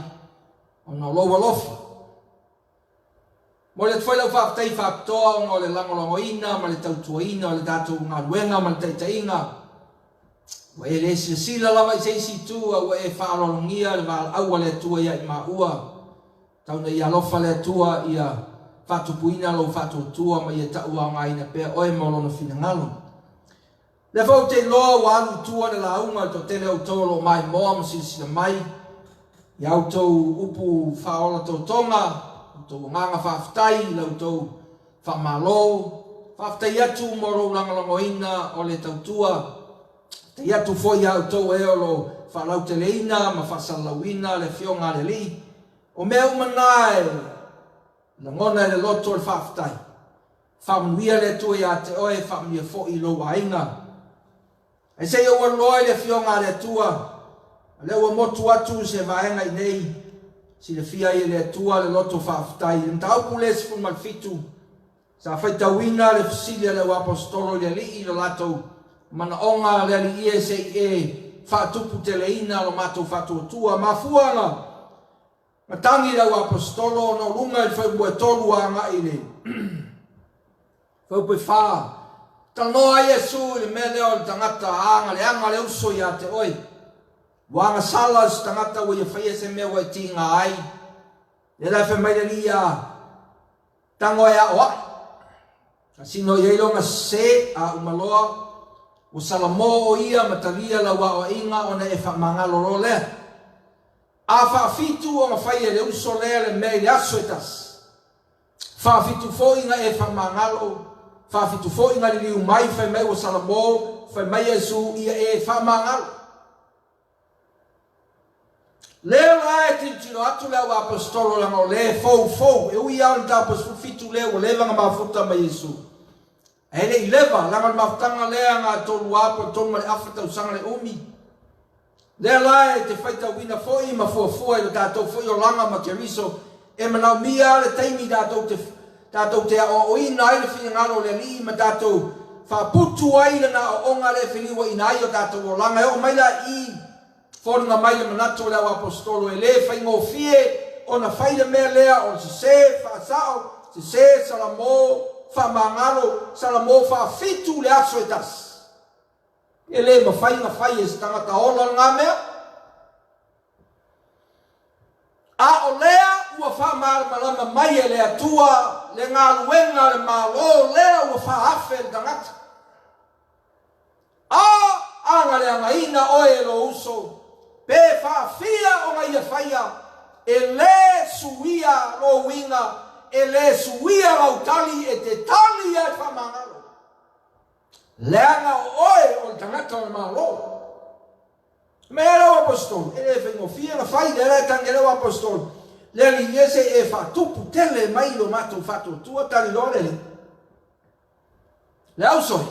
ona loa lofa. Mo le tfai lau whaaftei whaaptoa o le langolongo ina, ma le tautua o le tātou ngā luenga, ma le taitainga. Wa e le sila lava I seisi tua, wa e whaalolongia, le whaal aua le tua ia I maua. Tauna ia lofa le tua, ia whatupuina lo whatutua, ma ia taua ngā ina pēr oe molono whina ngalo. Le whau te loa wa alu tua le launga, to tele au tolo mai moa, ma sila mai. Ia au tau upu whaola tau tonga, tau nganga whaftai, lau tau whamalo, whaftai atu moro langalango ina o le tautua, te atu foi au tau e o lo whalau te leina, ma whasalauina, le fionga le li, o mea umanae, la ngona le loto le whaftai, whamnuia le tu e a te oe, whamnuia fo I lo wainga, e se o loi le fionga le tua, le ua motu atu se vaenga I nei, si le fia I le tua le loto whaftai. Ntau pule se fun malfitu. Sa whaitawina le fasilia le apostolo le li I lo lato. Mana onga le li ie se e whaatupu te leina lo mato whaatuatua. Mafuanga. Matangi le apostolo no lunga il whaibue tolu anga I le. Whaupue wha. Tanoa Yesu le mele o le tangata anga le uso I a te oi. Wanga salas tangata wa ia whaia se mea wai tinga ai. E lai wha mai lia tango e a oa. Sino ia ilonga se a umaloa. O salamo o ia matalia la wa o inga o ne e wha mangalo le. A wha fitu o ma whaia le uso le mea le aso etas. Wha fitu fo inga e wha mangalo. Wha fitu fo inga li liu mai wha mai o salamo. Wha mai Yesu ia e wha mangalo. Leo ai te tiro atu leo apostolo lango le fou e ui al da pas fitu leo leva nga mafuta ma Yesu. Ele leva lango mafutanga lea nga tolu apo tolu male afata usanga le umi. Leo ai te faita wina foi ma fua e tatou foi o langa ma keriso e manau mia le taimi tatou te o ina ai le finangalo le li ma tatou fa putu ai na o onga le filiwa ina ai o tatou o langa e o maila I Fona mai le manato le apostolo e le fai ngofie ona fai le mea lea o se fa sao se salamo fa mangalo salamo fa fitu le aso etas e le ma fai e stanga ta ola nga mea A o lea ua wha mai e le atua, le ngā luenga le malo, lea ua wha afe le tangata. Anga le anga ina oe lo uso, pe wha fia o ngai e whaia, e le suia lo winga, e le suia lau tali e te tali e wha mangalo. Le anga oe o le tangata o le malo. Mea rau apostol, e le whengo fia na whai le rai tange rau apostol. Le li yese e whatupu tele mai lo mato whatu tua tali lore le. Le au soi.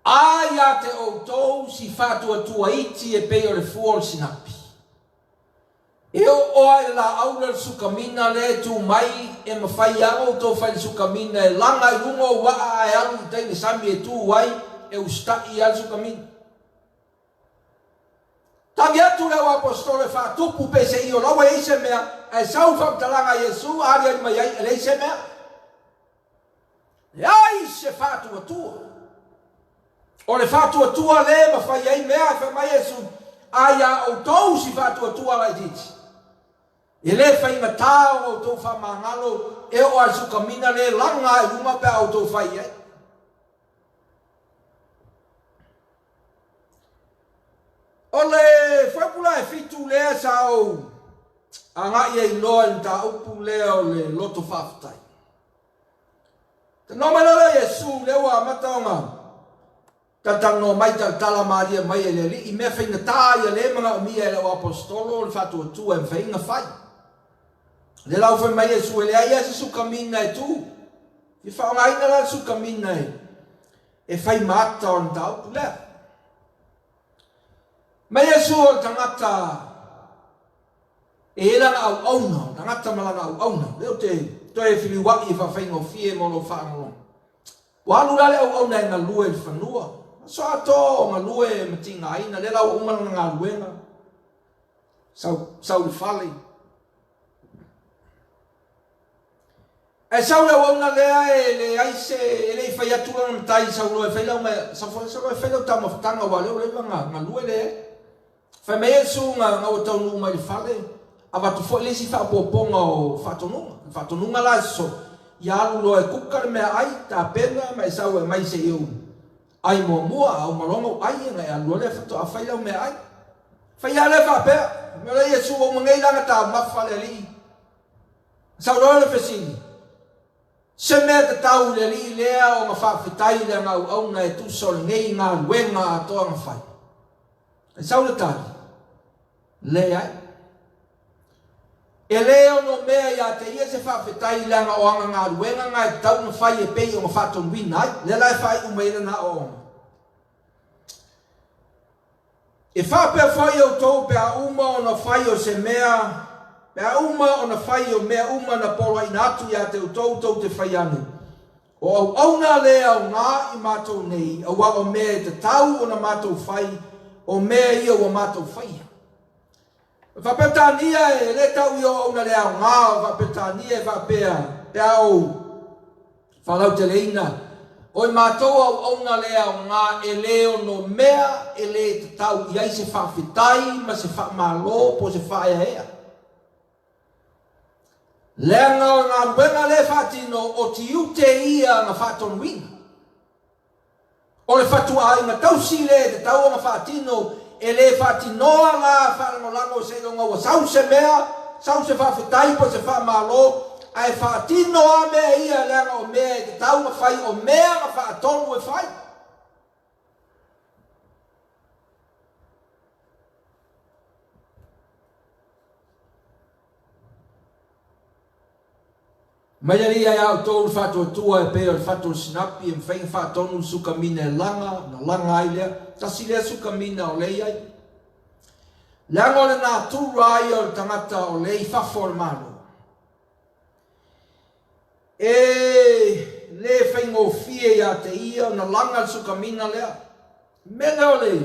Aia te o tou si whatu atua iti e peo le fuol sinapi. E o oa e la aula le sukamina le tu mai e mawhai aro tau whai le sukamina e langa i rungo waa e alu teine sami e tu wai e ustai al sukamina. Tavi atu leo apostole whatupu pe se i o lawa e se mea e sau whamtalanga Yesu ari ari mai ai e se mea. E ai se whatu atua. O le whatu atua le ma whai ai mea e whamai Yesu aia o tou si whatu atua lai titi. E le whai matao o tou whamangalo e o a sukamina le langa e luma pe au tou whai ai. O le whakula e fitu lea sa o anga ia i loa ni ta upu lea o le loto whaftai. Te nomanala Yesu lewa mataonga tatano mai ta tala maria mai e le li i mea whainga tā ia le mga o mia e lau apostolo le whatu atua e whainga whai. Le lau whai mai Yesu e le aia se sukamina e tu. I whaonga ina la sukamina e whai mata o ni ta upu lea. Mai Yesu o tangata e langa au auna, tangata malanga au auna. Leo te toe whiliwaki whawhainga o fie mo lo whaangalo. Walu lale au auna e ngā lue i whanua. So ato ngā lue ma ti ngā ina, le lau umana ngā luenga. Sau li whale. E sau leo auna lea e le aise, e le i whai aturanga mtai sau loe whailau me, sau loe whailau tama whatanga wa leo lewa ngā lue lea. Whai mea Yesu ngā o tau nunga mai li whale, a watu fo lesi whapoponga o whatonunga. Whatonunga la so, i alu loe kukare mea ai, tā pena, mai sau e mai se iu. Ai mua mua, au maronga o ai, ngai alu le whato a whailau mea ai. Whai ale whapea, mea le Yesu o mangai langa tā mawha le li. Sau loe le whesini. Se mea te tau le li lea o ngā whawhitai le ngā au na e tusol ngei ngā luenga a toa ngā whai. E sau le tari. Le ai. E leo no mea ia te ia se whawhetai langa o anga ngā ruenga ngā e tau na whai e pei o ngā whaton wina ai. Le lai whai umeira na o onga. E whapea whai o tau pea uma o na whai o se mea, pea uma o na whai o mea uma na polo ina atu ia te tau te whai anu. O au auna lea o ngā i mātou nei, au o mea te tau o na mātou whai, o mea ia o mātou whai. Whapetania e le tau i o auna lea o ngā, whapetania e whapea, te au, whalau te leina. O i mātou au auna lea o ngā e leo no mea e le te tau i ai se whawhetai, ma se whamalo, po se whaea ea. Lea ngā o ngā ruenga le whatino o ti ute ia ngā whaton wina. O le whatua ai ngā tausi le te tau o ngā whatino e le whatinoa ngā whanangolango se longa wa sau se mea, sau se whawhetai po se whamalo, ai whatinoa mea ia lea ngā o mea e te tau ngā whai o mea ngā whaatonu e whai. Mai ali ai au tōru whatua tua e pēo le whatua sinapi e mwhainga whaatonu sukamina e langa, na langa ai lea, tasi lea sukamina o lei ai. Leango le nā tūra ai o le tangata o lei whafo le mano. E le whainga o fie ia te ia na langa le sukamina lea. Mele o lei,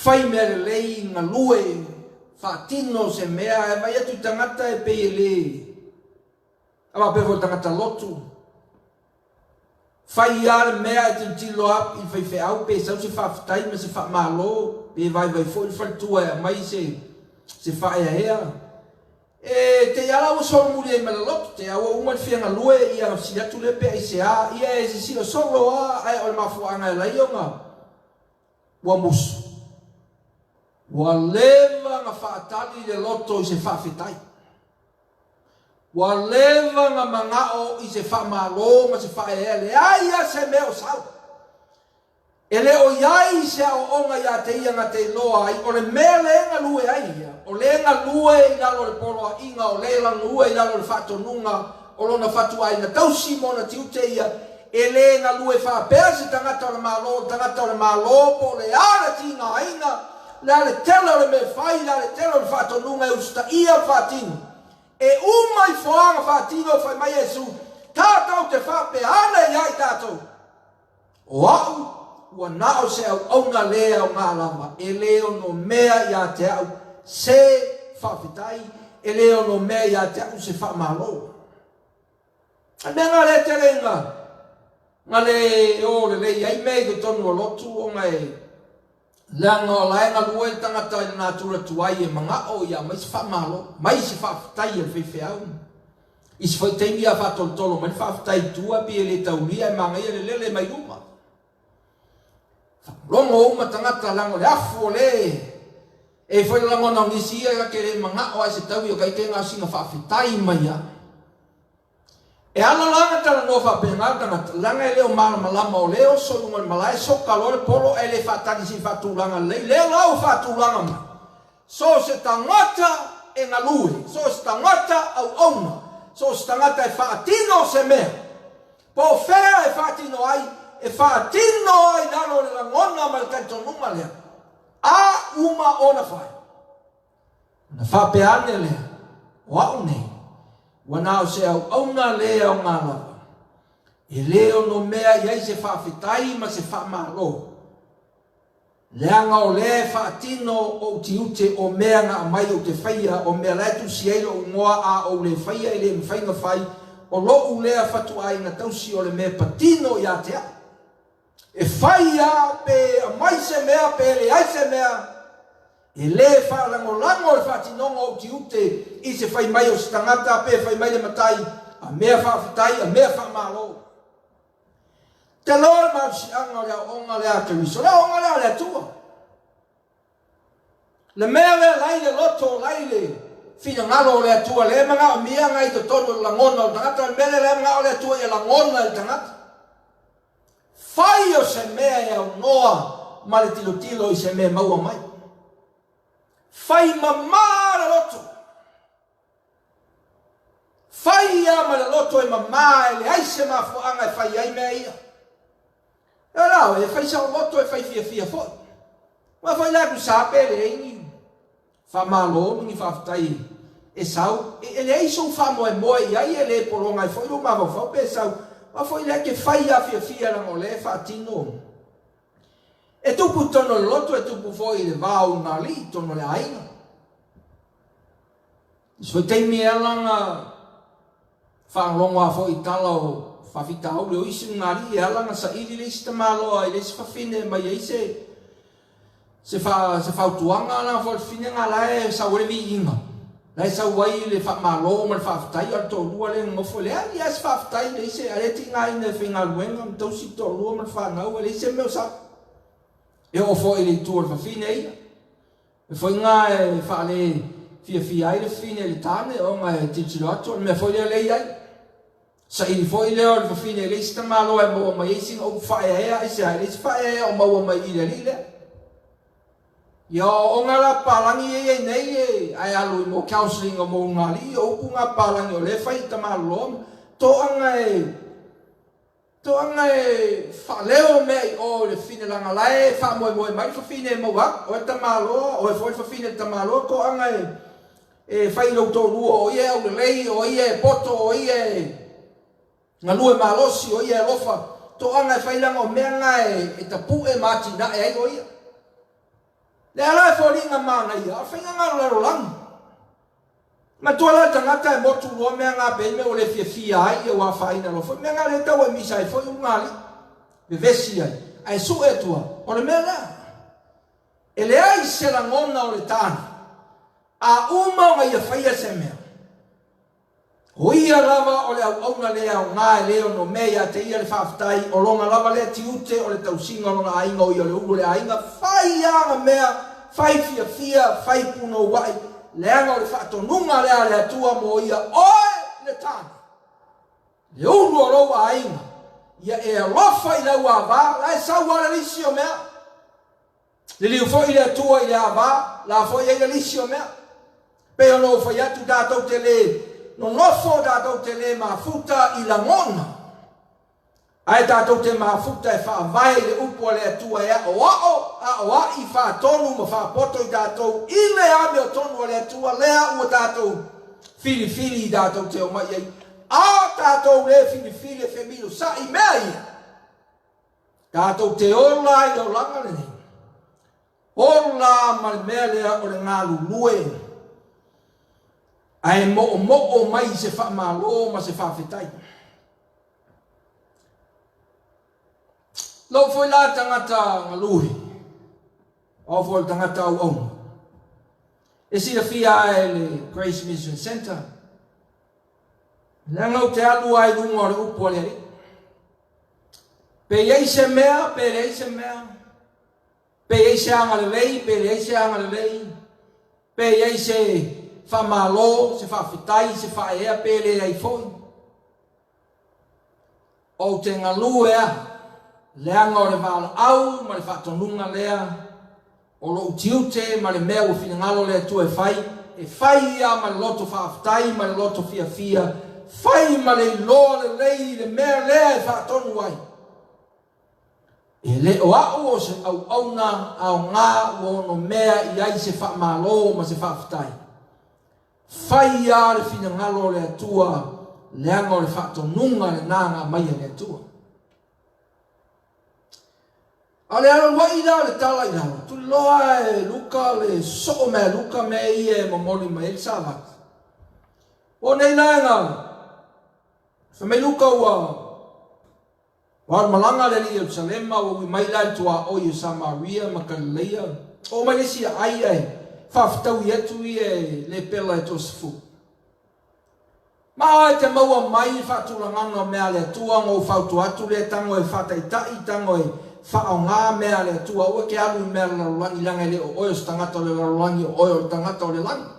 whai mea le lei ngā lue, whaatino se mea e mai atu tangata e pei e lei. Awa pefo tangata lotu. Whai iare mea e te tilo ap i whai au pe sau se whawhitai me se whamalo pe vai fo i whalitua e mai se se whaea. Te ala o sol muli e malalot, te awa uman whianga lue ia si atu le pe i se a, ia e si silo solo a, ai o le mafuanga e laionga, wa musu. Wa leva nga whaatali le loto i se whawhetai. Wa leva nga mangao i se whamalo ma se whaea le aia se meo sau. E le o iai se o onga ia te ia nga te loa ai, o le mea le nga lue ai ia. O le nga lue i lalo le polo a inga, o le nga lue i lalo le whatonunga, o lona whatu ai na tausi mo na tiute ia, e le nga lue whapea se tangata o le malo, po le ara ti nga inga, le ale tela le me whai, le ale tela le whatonunga e usta ia whatino. E umai whaanga whatino whai mai Jesu, tātou te whapea ana iai tātou. O au, ua nao se au aunga lea o ngā lama, e leo no mea ia te au se whawhitai, e leo no mea ia te au se whamalo. A mea ngā le te renga, ngā le o le lei ai mei ko tonu o lotu o ngai, langa o laenga lua i tangata i nā tura tuai e mga o ia, mai se whamalo, mai se whawhitai e whiwhi au. I se whaiteimi a whatoltolo, mai whawhitai tua pi e le taulia e mga ia le lele mai uma. Longo uma tangata lango le afu o le e foi lango na ngisi ia ke le manga o se tau i kai te nga singa whawhitai mai a. E ana langa tala no whapenga tangata langa e leo malama o leo so lunga malai so kalore polo e le whatani si whatulanga le lau whatulanga ma. So se tangata e nga lue, so se tangata au auna, so se tangata e whaatino se mea. Po whea e whaatino ai, e whaatino ai nano le langona ma le kantonunga lea. A uma ona whai. Na whapeane lea. O au nei. Wanao se au auna lea o ngā lava. E leo no mea iai se whawhitai ma se whamalo. Leanga o lea whaatino o ti ute o mea ngā mai o te whaia o mea letu si eilo o ngoa a o le whaia e le mwhainga whai o lo u lea whatu ai na tausi o le mea patino i a te a. E whaia pe a mai se mea pe le ai se mea e le wharango lango le whatinonga o ti ute i se whai mai o se tangata pe whai mai le matai a mea whawhitai, a mea whamalo. Te loa mau si anga lea onga lea te riso, lea onga lea tua. Le mea lea laile loto laile fina ngalo lea tua, le mga o mia ngai to tonu langona o tangata, le mea lea mga o lea tua i langona i tangata. Fai o se mea e au noa ma le tilo i se mea maua mai. Fai mamara loto. Fai ia ma le loto e mamā e le aise ma fuanga e fai ai mea ia. E rao e fai sa loto e fai fia foi. Ma fai laku sa pere e ingi. Fa malo mingi whaftai e sau. E le aiso whamo e moe iai e le poronga e foi uma wafau pe sau. Ma foi le ke fai a fia lango le whaatino. E tupu tono loto e tupu foi le vau ngā li tono le aina. Foi teimi e langa whanglonga foi tala o whawhitau leo isi ngari e langa sa ili le isi tamaloa i le isi whawhine mai e se whautuanga na whawhine ngā lae sa urevi inga. Lai sa wai le whamalo ma le whawhitai ar tō rua le ngofo le ali as whawhitai le isi areti ngā ina whinga luenga ma tausi tō rua ma le whanau le isi meo sa. E o fo ele tu al fine ia. E foi nga e fa le fia ai le fine le tane o nga e titilato me foi le ai. Sa il foi le o fine le sta malo e mo mai sin o fa e se ai le fa e o mo mai ile. Yo o nga la palangi e nei ai alu mo counseling o mo ngali o nga palangi o le fai ta malo to anga e whaleo mei o le fine langa lae, wha moe mai fa fine mo wak, o e tamaloa, o e foi fa fine tamaloa, ko anga e whai lau tō lua, o ie au le lei, o ie poto, o ie ngā lue malosi, o ie lofa, to anga e whai langa o mea nga e tapu e mati na e ai o ia. Le ala e whalinga mana ia, a whainga ngā laro langu. Ma tola tangata e motu loa mea ngā pēme o le fia ai e wā whaina lo foi. Mea ngā le tau e misa e foi ungali. Me vesi ai. Ai su e tua. O le mea lea. E le ai se la ngona o le tāna. a uma ia faia se mea. O ia lava o le au na lea o ngā leo no mea te ia le whaafitai o longa lava lea tiute o le tausinga o na ainga o ia le ulu le ainga whai anga mea whai fia whai puno wai leanga o le whaatonunga lea le atua mo ia oe le tāna le ulu o loa ainga ia e alofa i lau ava la e sau ala lisi o mea le liu fo i le atua i le ava la fo i le lisi o mea pe o no fai atu tātou te le no nofo tātou te le mafuta i la ngona. Ai tātou te mafuta e whaavai le upo le atua e a o i whaatonu ma whaapoto i tātou i le ame o tonu le atua lea ua tātou fili i tātou te o mai ei. A tātou le fili e whemino sa i mea ia. Tātou te ola i o langa le nei. Ola ma le mea lea o le ngā lulue. Ai mo mai se fa malo ma se fa fetai. Lo foi la tangata ngaluhi. O foi tangata au. E si fia le Grace Mission Center. Lango te alu ai lungo o upo le. Pe ye se mea, pe le se mea. Pe ye se anga le lei, pe le se anga le lei. Pe ye se fa malo, se fa fitai, se fa ea pele ai foi. O te ngalu ea, leanga o le vala au, ma le whatonunga lea, o lo utiute, ma le mea o fina ngalo lea tu e fai ia ma le loto whaafitai, ma le loto fia, fai ma le loa le lei, le mea lea e whaatonu ai. E le o au o se au auna, au ngā, o no mea i ai se wha malo, ma se whaafitai. Fai a le fina ngalo le atua leanga o le whaatonunga le nanga mai le atua. A le alo wai la le tala i lau. Tu loa e luka le soo mea luka mea i e mamoli mai el savat. O nei langa. Whamei luka ua. Wār malanga le li Jerusalema o i mai lai tua o i Samaria ma Galileia. O mai lesi ai ai. Whaaftau i atu i e le pela e tosifu. Maa e te maua mai whaatulanganga mea le atua ngō whautu atu le tango e whataitai tango e whaao ngā mea le atua ua ke alu mea le larulangi langa le o oio se tangata o le larulangi o oio tangata o le langi.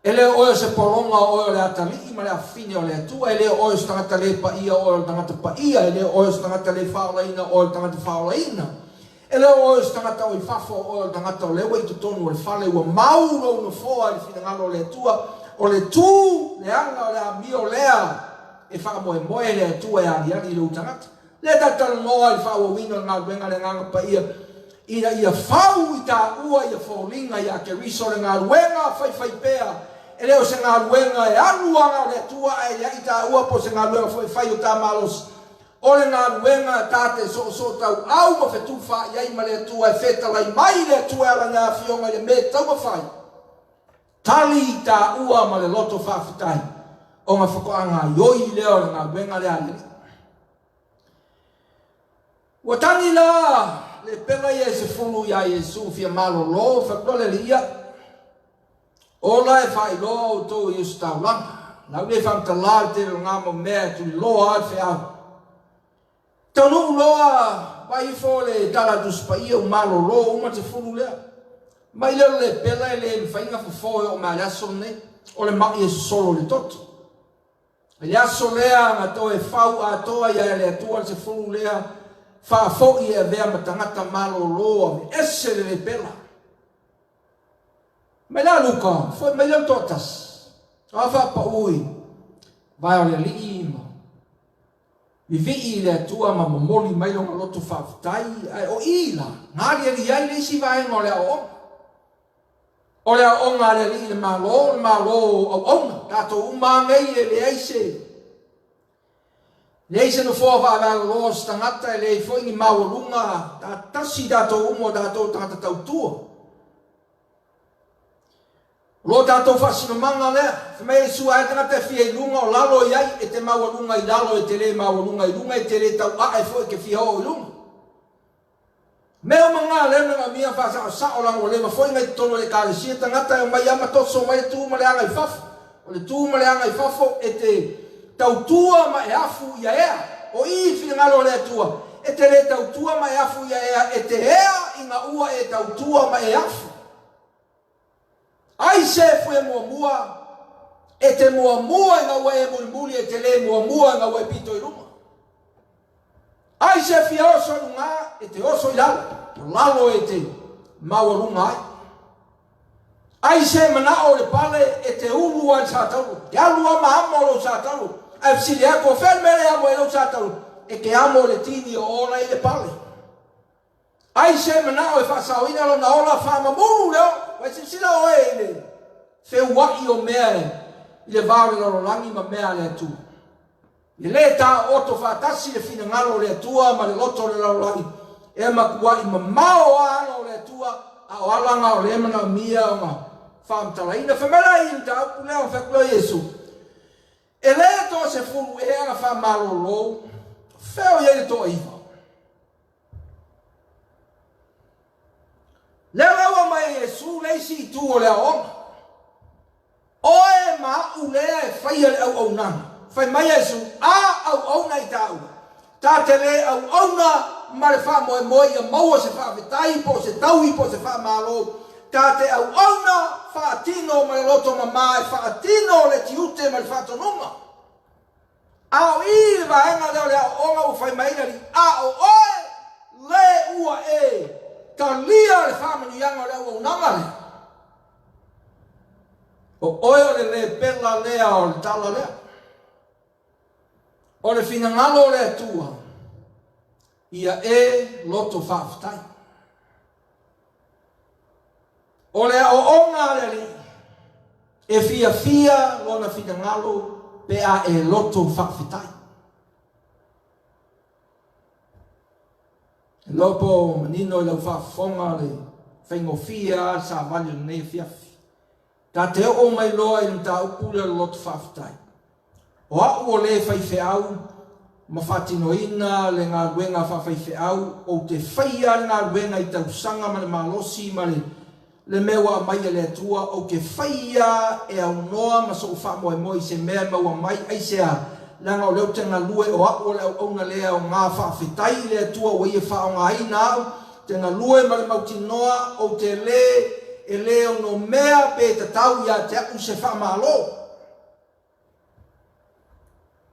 E le oio se poronga o oio le atalii ma le afine o le atua e le oio se tangata le pa ia o oio tangata pa ia e le oio se tangata le whaolaina o oio tangata whaolaina. E leo o se tangata o i whafo o tangata o lewa i tutonu o le whale ua mauro no foa i whina ngalo le tua o le tū le anga o le amio lea e whakamoe moe le tua e ariari le utangata. Le tatala noa i whaua wino ngā ruenga le nganga pa ia whau i tā ua i a whaulinga i a ke riso le ngā ruenga whai pēa e leo se ngā ruenga e anuanga o le tua e i tā ua po se ngā ruenga whai o tā malos. Ole ngā ruenga tāte so tau au ma whetuwha iai ma le tua e whetalai mai le tua ala ngā whionga le me tau ma whai. Tali tā ua ma le loto whawhitai o ngā whakoanga ioi leo le ngā ruenga le ale. Wa tangi la le pela i e se fulu ia Jesu fia malo lo whaklole le ia. Ola e whai loa o tō Jesu tau langa. Lau le whamtala te ngā mo mea tu loa al whiau. Tanu loa vai fole tala dus pa ia o malo lo uma te fulu lea. Mai le pela le fainga fo o ma laso ne o le mai solo le tot. Le aso lea nga to e fau a toa ia le tua se fulu lea fa fo ia vea matangata malo lo ese le pela. Mai la luka foi mai le totas. Ava pa ui. Vai o le lima. I vi le tua ma momoli mai longa loto whaafitai ai o ila. Ngāri ali ai le si vai ngā lea o. O lea o ngā lea li le malo au ona. Tato umangei e le eise. Le eise no fua whaavara loa stangata e le foi ni maurunga. Ta tasi tato umo tato tangata tautua. Lo tātou whasino manga lea, whamei sua e tangata whia lunga o lalo iai e te maua lunga i lalo e te le maua lunga i lunga e te le tau a e fo e ke whia o i lunga. Meo manga le na mia fa sa o la o le ma foi ngai tolo le ka le sia tangata mai ama to so mai tu ma le anga i faf o le tu ma le anga i fafo e te tautua ma e afu ia ea o i fi ngalo le tua e te le tautua ma e afu ia ea e te ea inga ua e tautua ma e afu ai se fu e mua e te mua inga ua e muli e te le mua inga ua e pito i ruma ai se fia oso lunga e te oso i lalo e te maua lunga ai se mana o le pale e te ulu al sataru e alua ma amo lo sataru ai fsili ako fermere amo e lo sataru e ke amo le tini o ona i le pale ai se mana o e fasauina lo na ola fama mulu leo wai se sila o e le fe wai o mea i le vare lo langi ma mea le atu i le ta oto fatasi le fina ngalo le atua ma le loto le lo langi e makuai ma mao ano le atua a o alanga o le mana mia o ma famtala ina famela in ta pule o faklo Yesu ele to se fulu e ana fa malolo feo ye to iva le wa mai Yesu le si tu o le o e ma u le e fai le au na fai mai Yesu a au na i tau ta te le au na ma le fa mo ia mo se fa vitai po se tau i po se fa malo ta te au na fa tino ma le loto mamai fa tino le tiute ma le fa tonuma au i va anga le onga u fai mai ni a o le ua e ta lia le fa manu yanga le o nangale o le pella le o tala le o le fina ngalo le tua ia e loto fa ftai o le o onga le li e fia lona fina ngalo pe a e loto fa ftai lopo manino le fa fonga le fengo fia sa vale ne fia ta te o mai loa i ta upule loto fa ftai o le fai feau ma fatinoina le ngā ruenga whawhai au o te whaia ngā ruenga i tau sanga ma le malosi ma le mewa mai le atua o ke whaia e au noa ma so wha moe se mea maua mai aisea langa o leo te ngā lue o ako le au na lea o ngā whawhitai le atua o ia wha o ngā ina au te ngā lue ma le mauti noa o te e le o no mea pe te tau ia te aku se wha malo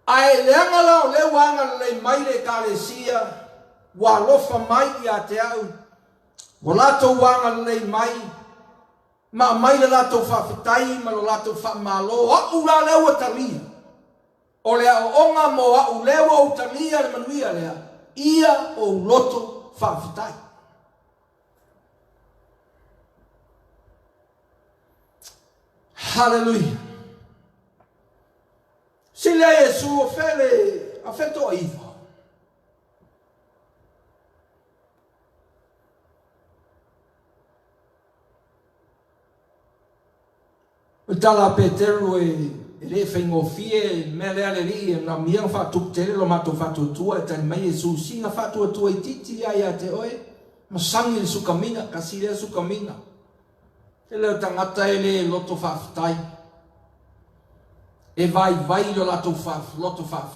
ai leanga lao le wanga le mai le kalesia wa lofa mai ia te au o lato wanga le mai ma mai le lato fa fitai ma lo lato fa malo a ula le o talia o le o onga mo a ule o talia le manuia le ia o loto fa fitai hallelujah se le Yesu fele afeto iva o tala Petero e le fengo fie me le ali na mia fa tu te lo mato fa tu e tan mai Yesu singa fa tu e titi ya te oe ma sangi su camina kasi le su camina te le tangata ele loto fa ftai e vai lo lato fa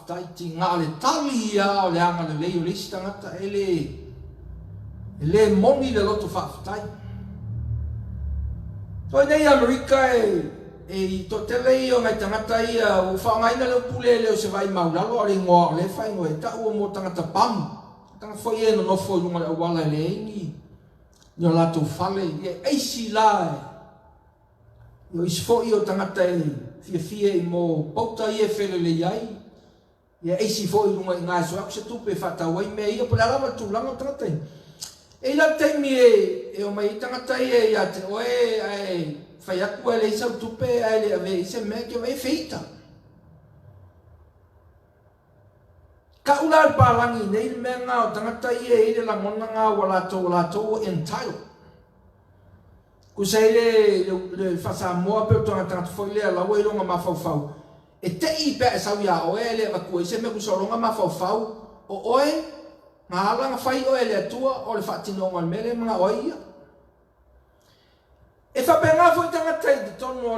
tai ti ngale talia o le anga le leo lista ngata ele moni le loto fa tai to nei America e to tele o mai tangata ia o fa ngai na le pule le se vai maula lo le ngo le fai ngo ta o mo tangata pam tanga foi e no foi lunga le wala le ni no lato fale e si la yo isfo io tangata fia i mo pauta i e fele le iai ia eisi fo i lunga i ngā so aku se tupe whatawai mea ia pula lama tūlanga tratai e la teimi e o mai tangata i ia te oe ai whai aku e le isa tupe ai le ave i se mea ke wai feita ka ula al pālangi nei le mea ngā o tangata i e le langona ngā walato entitled kusai le fasa moa pe to ngata foi le la we longa ma fau e te i pe sa ya o ele ma ku se me ku so longa ma fau o oe ngā langa whai o e le atua o le whaatinonga le mele mga oia. E whapea fo i tangata i te tonu o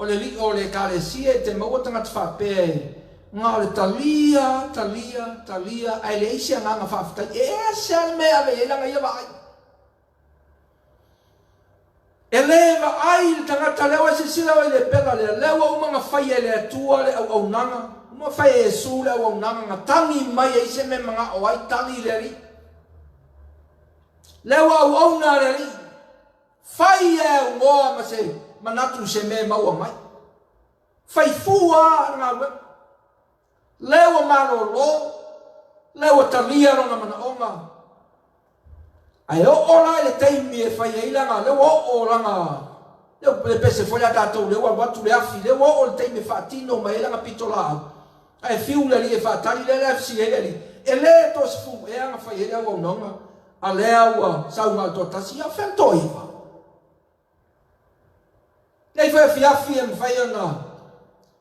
le li o le kalesia e te maua tangata whapea ngā o le talia, ai le isia ngā whawhitai, e se al mea le langa ia vai. E lewa ai le tangata lewa se sila o le pela le lewa umanga whai e le atua le au nanga, uma whai e su le au nanga ngā tangi mai e ise me mga o ai tali le ri. Lewa au na le ri. Fai e ngoa ma se manatu se me maua mai. Fai fua ngā wep. Lewa marolo. Lewa talia ronga mana onga. Ai o ola le teimi e fai e ilanga. Lewa o langa. Le pese folha tatou lewa watu le afi. Lewa o le teimi fatino ma ilanga pitola. Ai fiu le li e fatali le afsi e li. E le tos fu e anga fai e lewa o nonga. A lea ua saunga to tasi a fentoiva. Nei foi fiafi e mwhai ana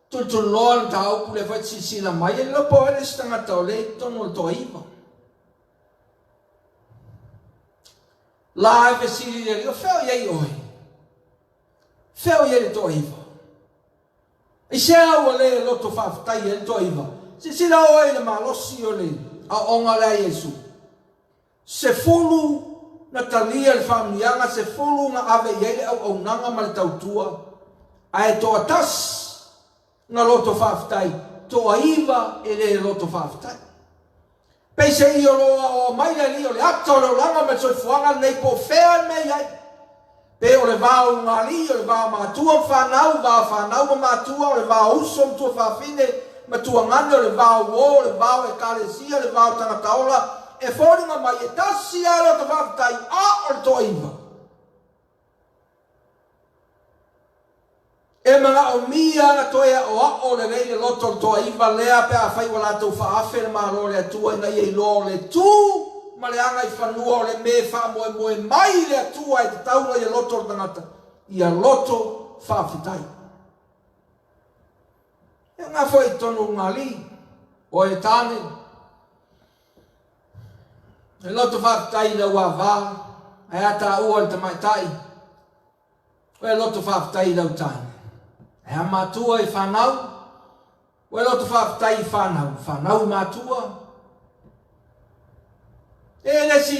tultuloa ta aupu le vai sisina mai e lopo ele stangata o le tono le toiva. La e vesiri le rio feo iei oi. Feo iei le toiva. I sea ua le loto whawhitai e le toiva. Sisina oi le malosi o le a onga le Jesu. Se fulu na talia le whamnianga se fulu na ave iele au nanga ma le tautua. Ai toa tas na loto whawhitai. Toa iwa e le loto whawhitai. Pei se i o loa o maile li o le apta o le langa me soi fuanga nei po whea me iai. Pe o le vāu ngā li o le vāu mātua whanau, vāu whanau ma mātua o le vāu uso mtua whawhine ma tua ngane o le vāu o le vāu e kālesia, le vāu tangataola. E fōringa mai e tasi a loto whawhitai a o le toa iwa. E mga o mia na toea o a o le rei le loto le toa iwa lea pe a whai wala tau whaafe le maro le atua ina iei lo le tū ma le anga i whanua o le me wha moe mai le atua e te taunga i a loto le tangata i a loto whawhitai. E ngā whai tonu ngā li o e tāne e loto whawhitai le ua wā e ata ua le tamaitai o e loto whawhitai le utane. E a mātua i whanau, o e loto whawhitai i whanau, whanau mātua. E lesi,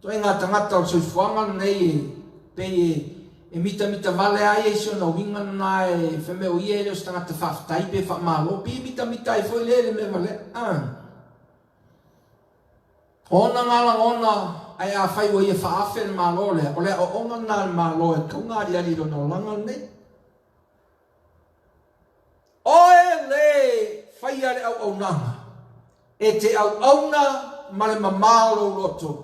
to e ngā tangata o sui fuanga nei e mita vale ai e sio na winga na e whemeo i e leo tangata whawhitai pe whamalo, pi mita i fwoi lele me vale. Ona ngala ona ai a whai o i e whaafe le malo le, o le o onga ngā le malo e kaungari aliro na o langa nei. Oe le whaia le au nanga. E te au na ma le mamalo loto.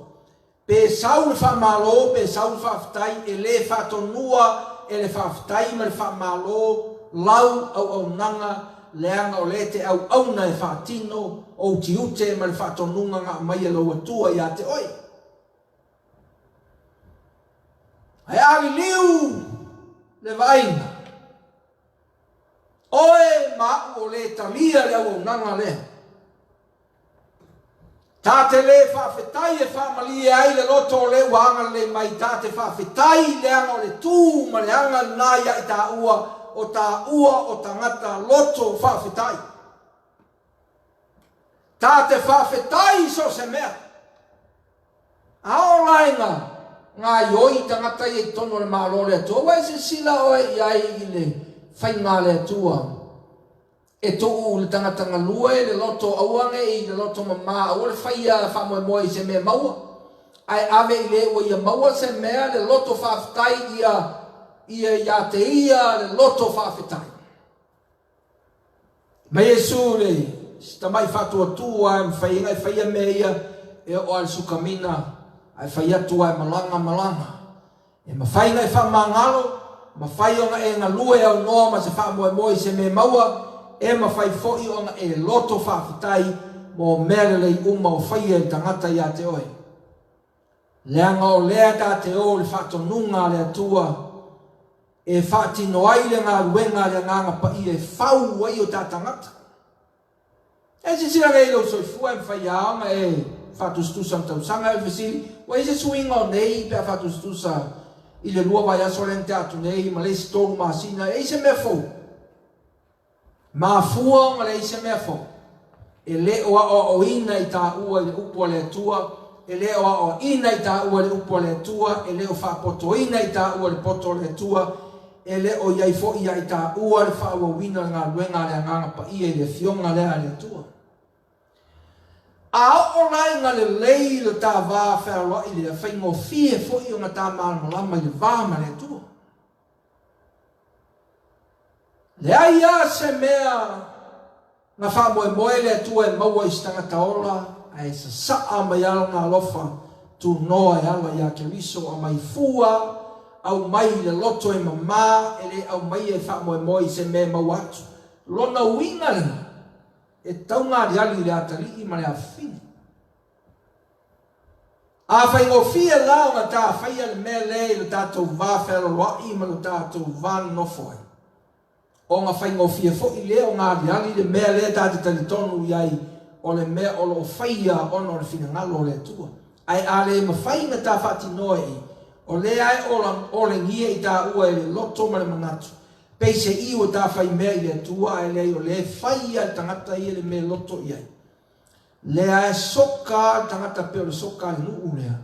Pe sau le whamalo, pe sau le whawhitai, e le whatonua, e le whawhitai ma le whamalo, lau au nanga, leanga o le te au na e whaatino, o ti ute ma le whatonunga ngā mai e lau atua i a te oi. Ai ali liu le vaina. Oe ma o le talia le au nanga le. Tate le whawhitai e whamali e ai le loto le wanga le mai tate whawhitai le anga o le tū ma le anga nāia i tā ua o tangata loto whawhitai. Tate whawhitai so se mea. Ao lainga ngā ioi tangata i tono le mālo le atua. Wai se sila oe i ai i le whai ngā le atua. E to'u le tangata ngalua e le loto auange i le loto mamā. O le whaia whamoe se mea maua. Ai ave i le ua ia maua se mea le loto whawhitai ia te ia le loto whawhitai. Ma Jesu le, sita mai whatua tua e mwhainga e whaia mea ia e o al sukamina ai whaia tua e malanga. E ma whainga e whamangalo, ma whai onga e ngalua e au noa ma se whamoe se mea maua, e ma whai fo'i onga e loto whawhitai mo merelei uma o whaia e tangata i a te oi. Leanga o lea tā te o le whatonunga le atua e whaatino ai le ngā ruenga le nganga pa i e whau ai o tā tangata. E se sila ngai lo soifua e mwhaiaonga e whatustusa mtausaga e whesili. Wa ise suinga o nei pe a whatustusa i le lua vai aso len te atu nei ma le si tolu maasina e ise mea fau. Mafua o le ise mea fau. E le o ina i ta ua i le upua le atua. E le o ina i ta ua le upua le atua. E le o whapoto ina i ta ua le poto le atua. E le o iai fo ia i ta ua le whaua wina ngā luenga le anganga pa ia i le fionga le atua. A o lai ngā le lei le tā vā whēroa i le whaingo fie fo i o ngā tā malama i le vāma le atua. Le aia se mea ngā whamoe moe le atua e maua i stanga taola a e sa saa mai alo ngā lofa tu noa e ala i a Keriso a mai fua au mai le loto e mamā e le au mai e whamoe moe se mea maua atu. Lona winga lenga. E tau ngā riali le atari i ma le awhini. A whaingo fia lao ngā tā whaia le mea le le tātou vāwhero loa i ma le tātou vāni nofoi. O ngā whaingo fia fo i leo ngā riali le mea le tātou tali tonu iai o le mea o lo whaia ono le whina ngalo le tua. Ai a le ma whainga tā whati noe i o le ai o le ngia i tā ua e le loto ma le manatu. Pei se i o tā whai mea i le tua e le o le whaia tangata i le mea loto iai. Le a soka tangata pe o le soka le nuu lea.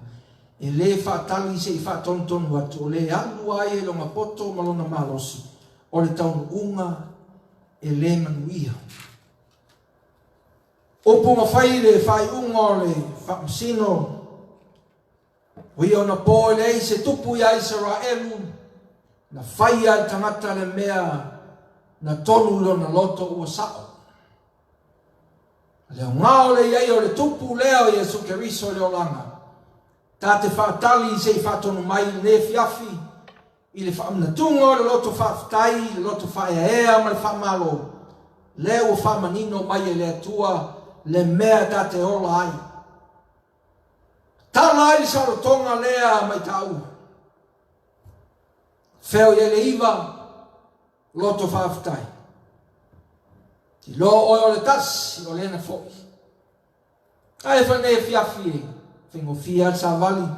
E le whaatali se i whaatontonu atu. O le alu ai e longa poto malona malosi. O le taunu unga e le manuia. O punga whai le whai unga o le whaamsino. O i ona po le i se tupu i a Israelu. Na whaia tangata le mea na tonu lona loto ua sao. Leo ngao le iai o le tupu leo Iesu Keriso le olanga. Tā te whaatali se i whaatonu mai le fiafi. I le whaamnatunga o le loto whaafitai, le loto whaeaea ma le whaamalo. Leo whaamanino mai e le atua le mea tā te ola ai. Tala ai le sarotonga lea mai tau. Feo ye le iwa loto whaafitai. Ti lo o le tasi o lena foi. Ai whanei fiafi e. Whengo fia sa vali.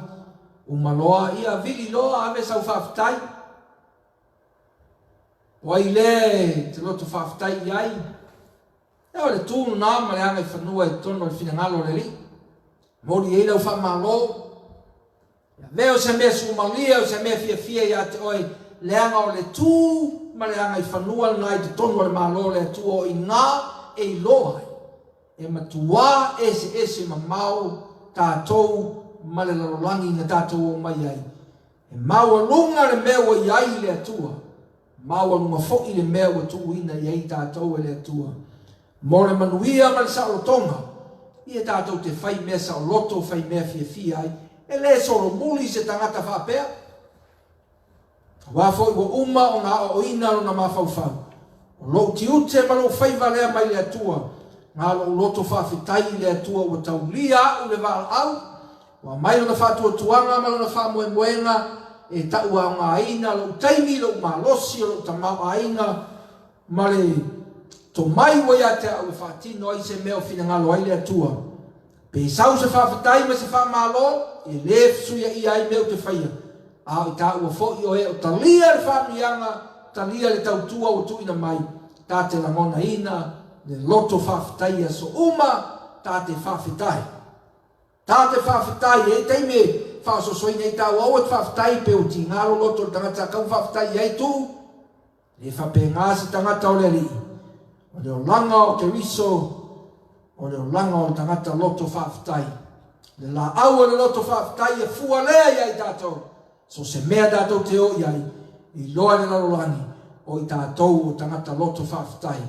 Umaloa ia vili loa ave sa whaafitai. Wai le te loto whaafitai iai. E o le tūnu nā ma le angai whanua e tono le whinangalo le li. Mori e lau whamalo. Veo se mea sumalia o se mea fia ia te oi leanga o le tū ma le angai whanua nai te tonu le malo le tu o i ngā e i loa. E matua ese ma mau tātou ma le larolangi na tātou o mai ai. E mau alunga le mea o iai le atua. Mau alunga foki le mea o tu ina iai tātou e le atua. Mo le manuia ma le saotonga. I e tātou te whai mea sa o loto whai mea fia ai. E le soro muli se tangata whapea. Wafoi wa uma o ngā o ina o na mawhauwhau. O lo ti ute ma lo whaiva lea mai le atua. Ngā lo loto whawhitai le atua o tau lia u le wāl au. Wa mai o na whātua tuanga ma lo na whamoe moenga. E tau a ngā ina lo taimi lo malosi o lo tamau a ina. Ma le to mai wa ia te au e whaatino ai se meo whina ngalo ai le atua. Pe sau se whawhitai ma se whamalo. E le suia i ai meo te whaia. A i tā ua fōi o e o talia le whamianga, talia le tautua o tuina mai. Tā te langona ina, le loto whawhitai so uma, tā te whawhitai. Tā te whawhitai e teime whaososoina i tā ua o e whawhitai pe o ti ngaro loto tangata kau whawhitai ai tū. Le whape ngāsi tangata o le li. O le o langa o Keriso, o le o langa o tangata loto whawhitai. Le la aua le loto whaafitai e fua lea iai tātou. So se mea tātou te o iai, i loa le lalolani, o i tātou o tangata loto whaafitai.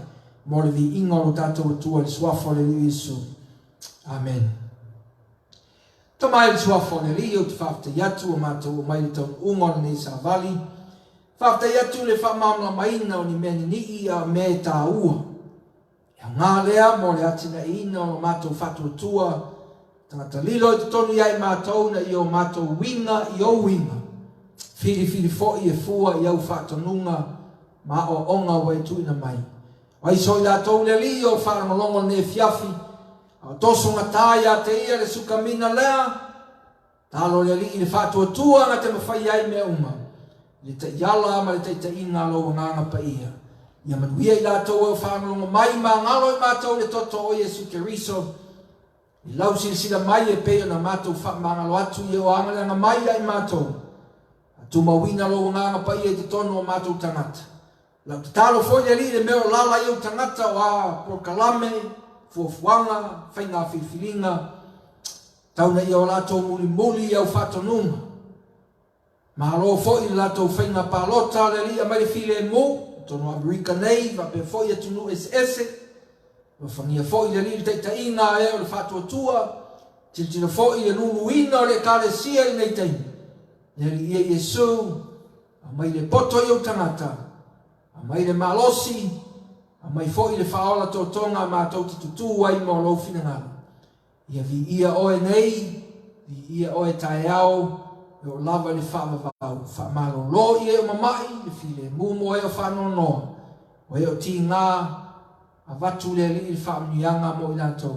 Mo le vi inga o tātou tua le suafo le li Iesu. Amen. Tamai le suafo le li o te whaafitai atu o mātou o mai le taun unga le nei sa vali. Whaafitai atu le whaamamla maina o ni meni ni ia me tā ua. Ia ngā lea mo le atina ina o mātou whatu tua. Tangata lilo i te tonu iai mātou na i o mātou winga i o winga. Whiri fo i e fua i au whatonunga ma o onga wai tuina mai. Wai so i tātou le li o wharangalongo ne fiafi. A toso ngā tāia te ia le sukamina lea. Tālo le li i le whātua tua ngā te mawhai ai me uma. Le te iala ma le te inga lo nganga pa ia. Ia manuia i tātou o wharangalongo mai ma ngalo i mātou le toto o Yesu Keriso. I lau sila mai e peo na mātou whamangalo atu i o angalenga mai ai mātou. Tu mawina lo nganga pa ia te tono o mātou tangata. Lau te talo foi le li le meo lala i o tangata o a Prokalame, fuafuanga, whainga whiwhiringa, tauna i o lato muli i au whatonunga. Mahalo foi le lato whainga palota le li a mai file mo, tono Amerika nei, va pe foi atunu ese, wa whangia foi le li te taina e o le whatua tua, tila foi le luluina o le kare sia i nei teina. Le li e Yesu, a mai le poto i o tangata, a mai le malosi, a mai foi le whaola tōtonga ma tau te tutu ai mo lo finangana. Ia vi ia oe nei, vi ia oe tae au, e o lava le whamavau, whamalo lo i e o mamai, le file mumo e o whanonoa, o e o ti ngā, a watu le li i whamnianga mo i nātou.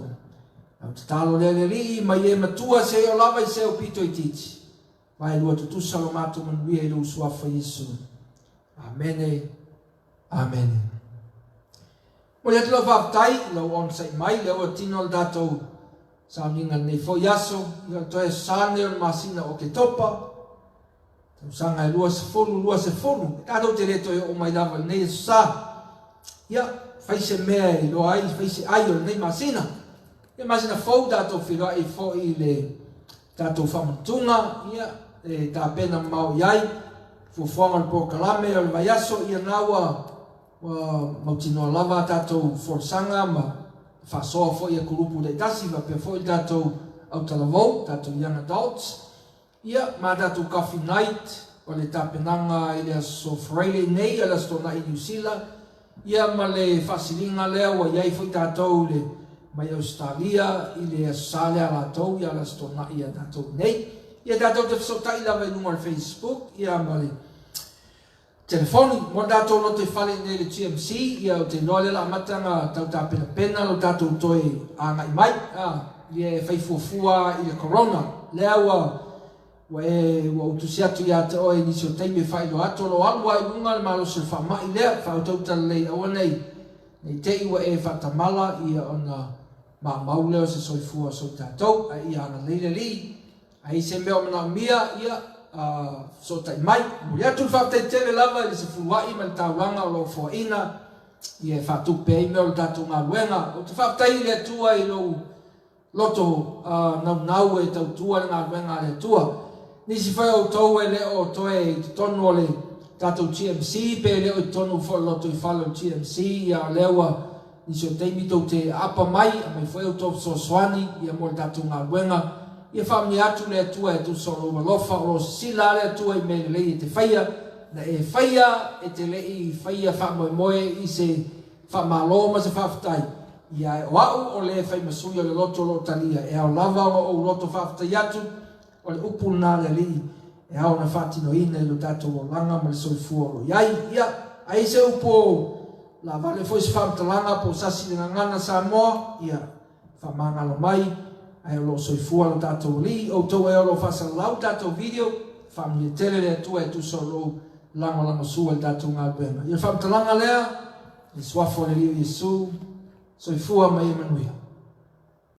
Au te talo le li, mai e matua se o lava i se o pito i titi. Vai lua tutu salomatu manuia i lo suafa Yesu. Amene. Amen. Mo le tlo vaftai lo on sai mai le o tino al dato sa ninga nei fo yaso yo to e sane o masina o ke topa. Tu sanga lua se folu. Tato te reto o mai lava nei sa. Ya fai se mea i lo ai fai se ai o nei masina. Ya masina fo dato filo ai fo i le dato famantunga ya e ta pena mau yai fu fonga al Prokalame o le vaiaso ia naua mautino lava tatou forsanga ma fasoa fo ia kurupu de tasi va pe fo tatou autalavo tatou young adults ia ma tatou coffee night o le tapenanga i le aso Friday nei ala stona i New Zealand ia ma le fasilinga lea wa iai fo tatou le mai Australia i le asale ala tou ia ala stona ia tatou nei ia tatou te fsota i lava i lunga al Facebook ia ma le telefoni, mo dato no te fale nei le TMC, ia o te loale la matanga tau ta pena lo dato toi anga i mai, ia fai fuafua i le corona, lea wa utusiatu ia te oe nisi o teime fai lo ato lo alua i lunga le malo se whamai lea, whao tau tala lei awa nei te iwa e whatamala ia ona mauleo se soifua so tatou, ia ana leile li, ai se meo mana mia ia, so tai mai mo ia tu fa te tele lava le se fuai mal tauranga o lo foina ia fa tu pe me o tatu nga luenga o te fa tai le tua i lo loto nau e tau tua nga luenga le tua ni si fa o to e le o to e tonu le tatu TMC pe le o tonu fo loto i fa lo TMC ia lewa ni so te mito te apa mai mai foi o to so swani ia mo tatu nga luenga ia whamni atu le atua e tu soro malofa o sila le atua i mele lei e te whaia na e whaia e te lei whaia whamoe moe i se whamalo ma se whaftai ia e wau o le whai masui o le loto lo talia e au lava o loto whaftai atu o le upu nā le li e au na whatino ina i lo tato o langa ma le soifua o iai ia a i se upo la vale foi se whamtalanga po sasi le ngana sa moa ia whamangalo mai ai lo soifua lo tatou li o to e lo fasa lau tatou video family tele le tu e tu solo langa sua il tatou ngabena ia famtalanga lea i swafo le Yesu soifua mai Emmanuel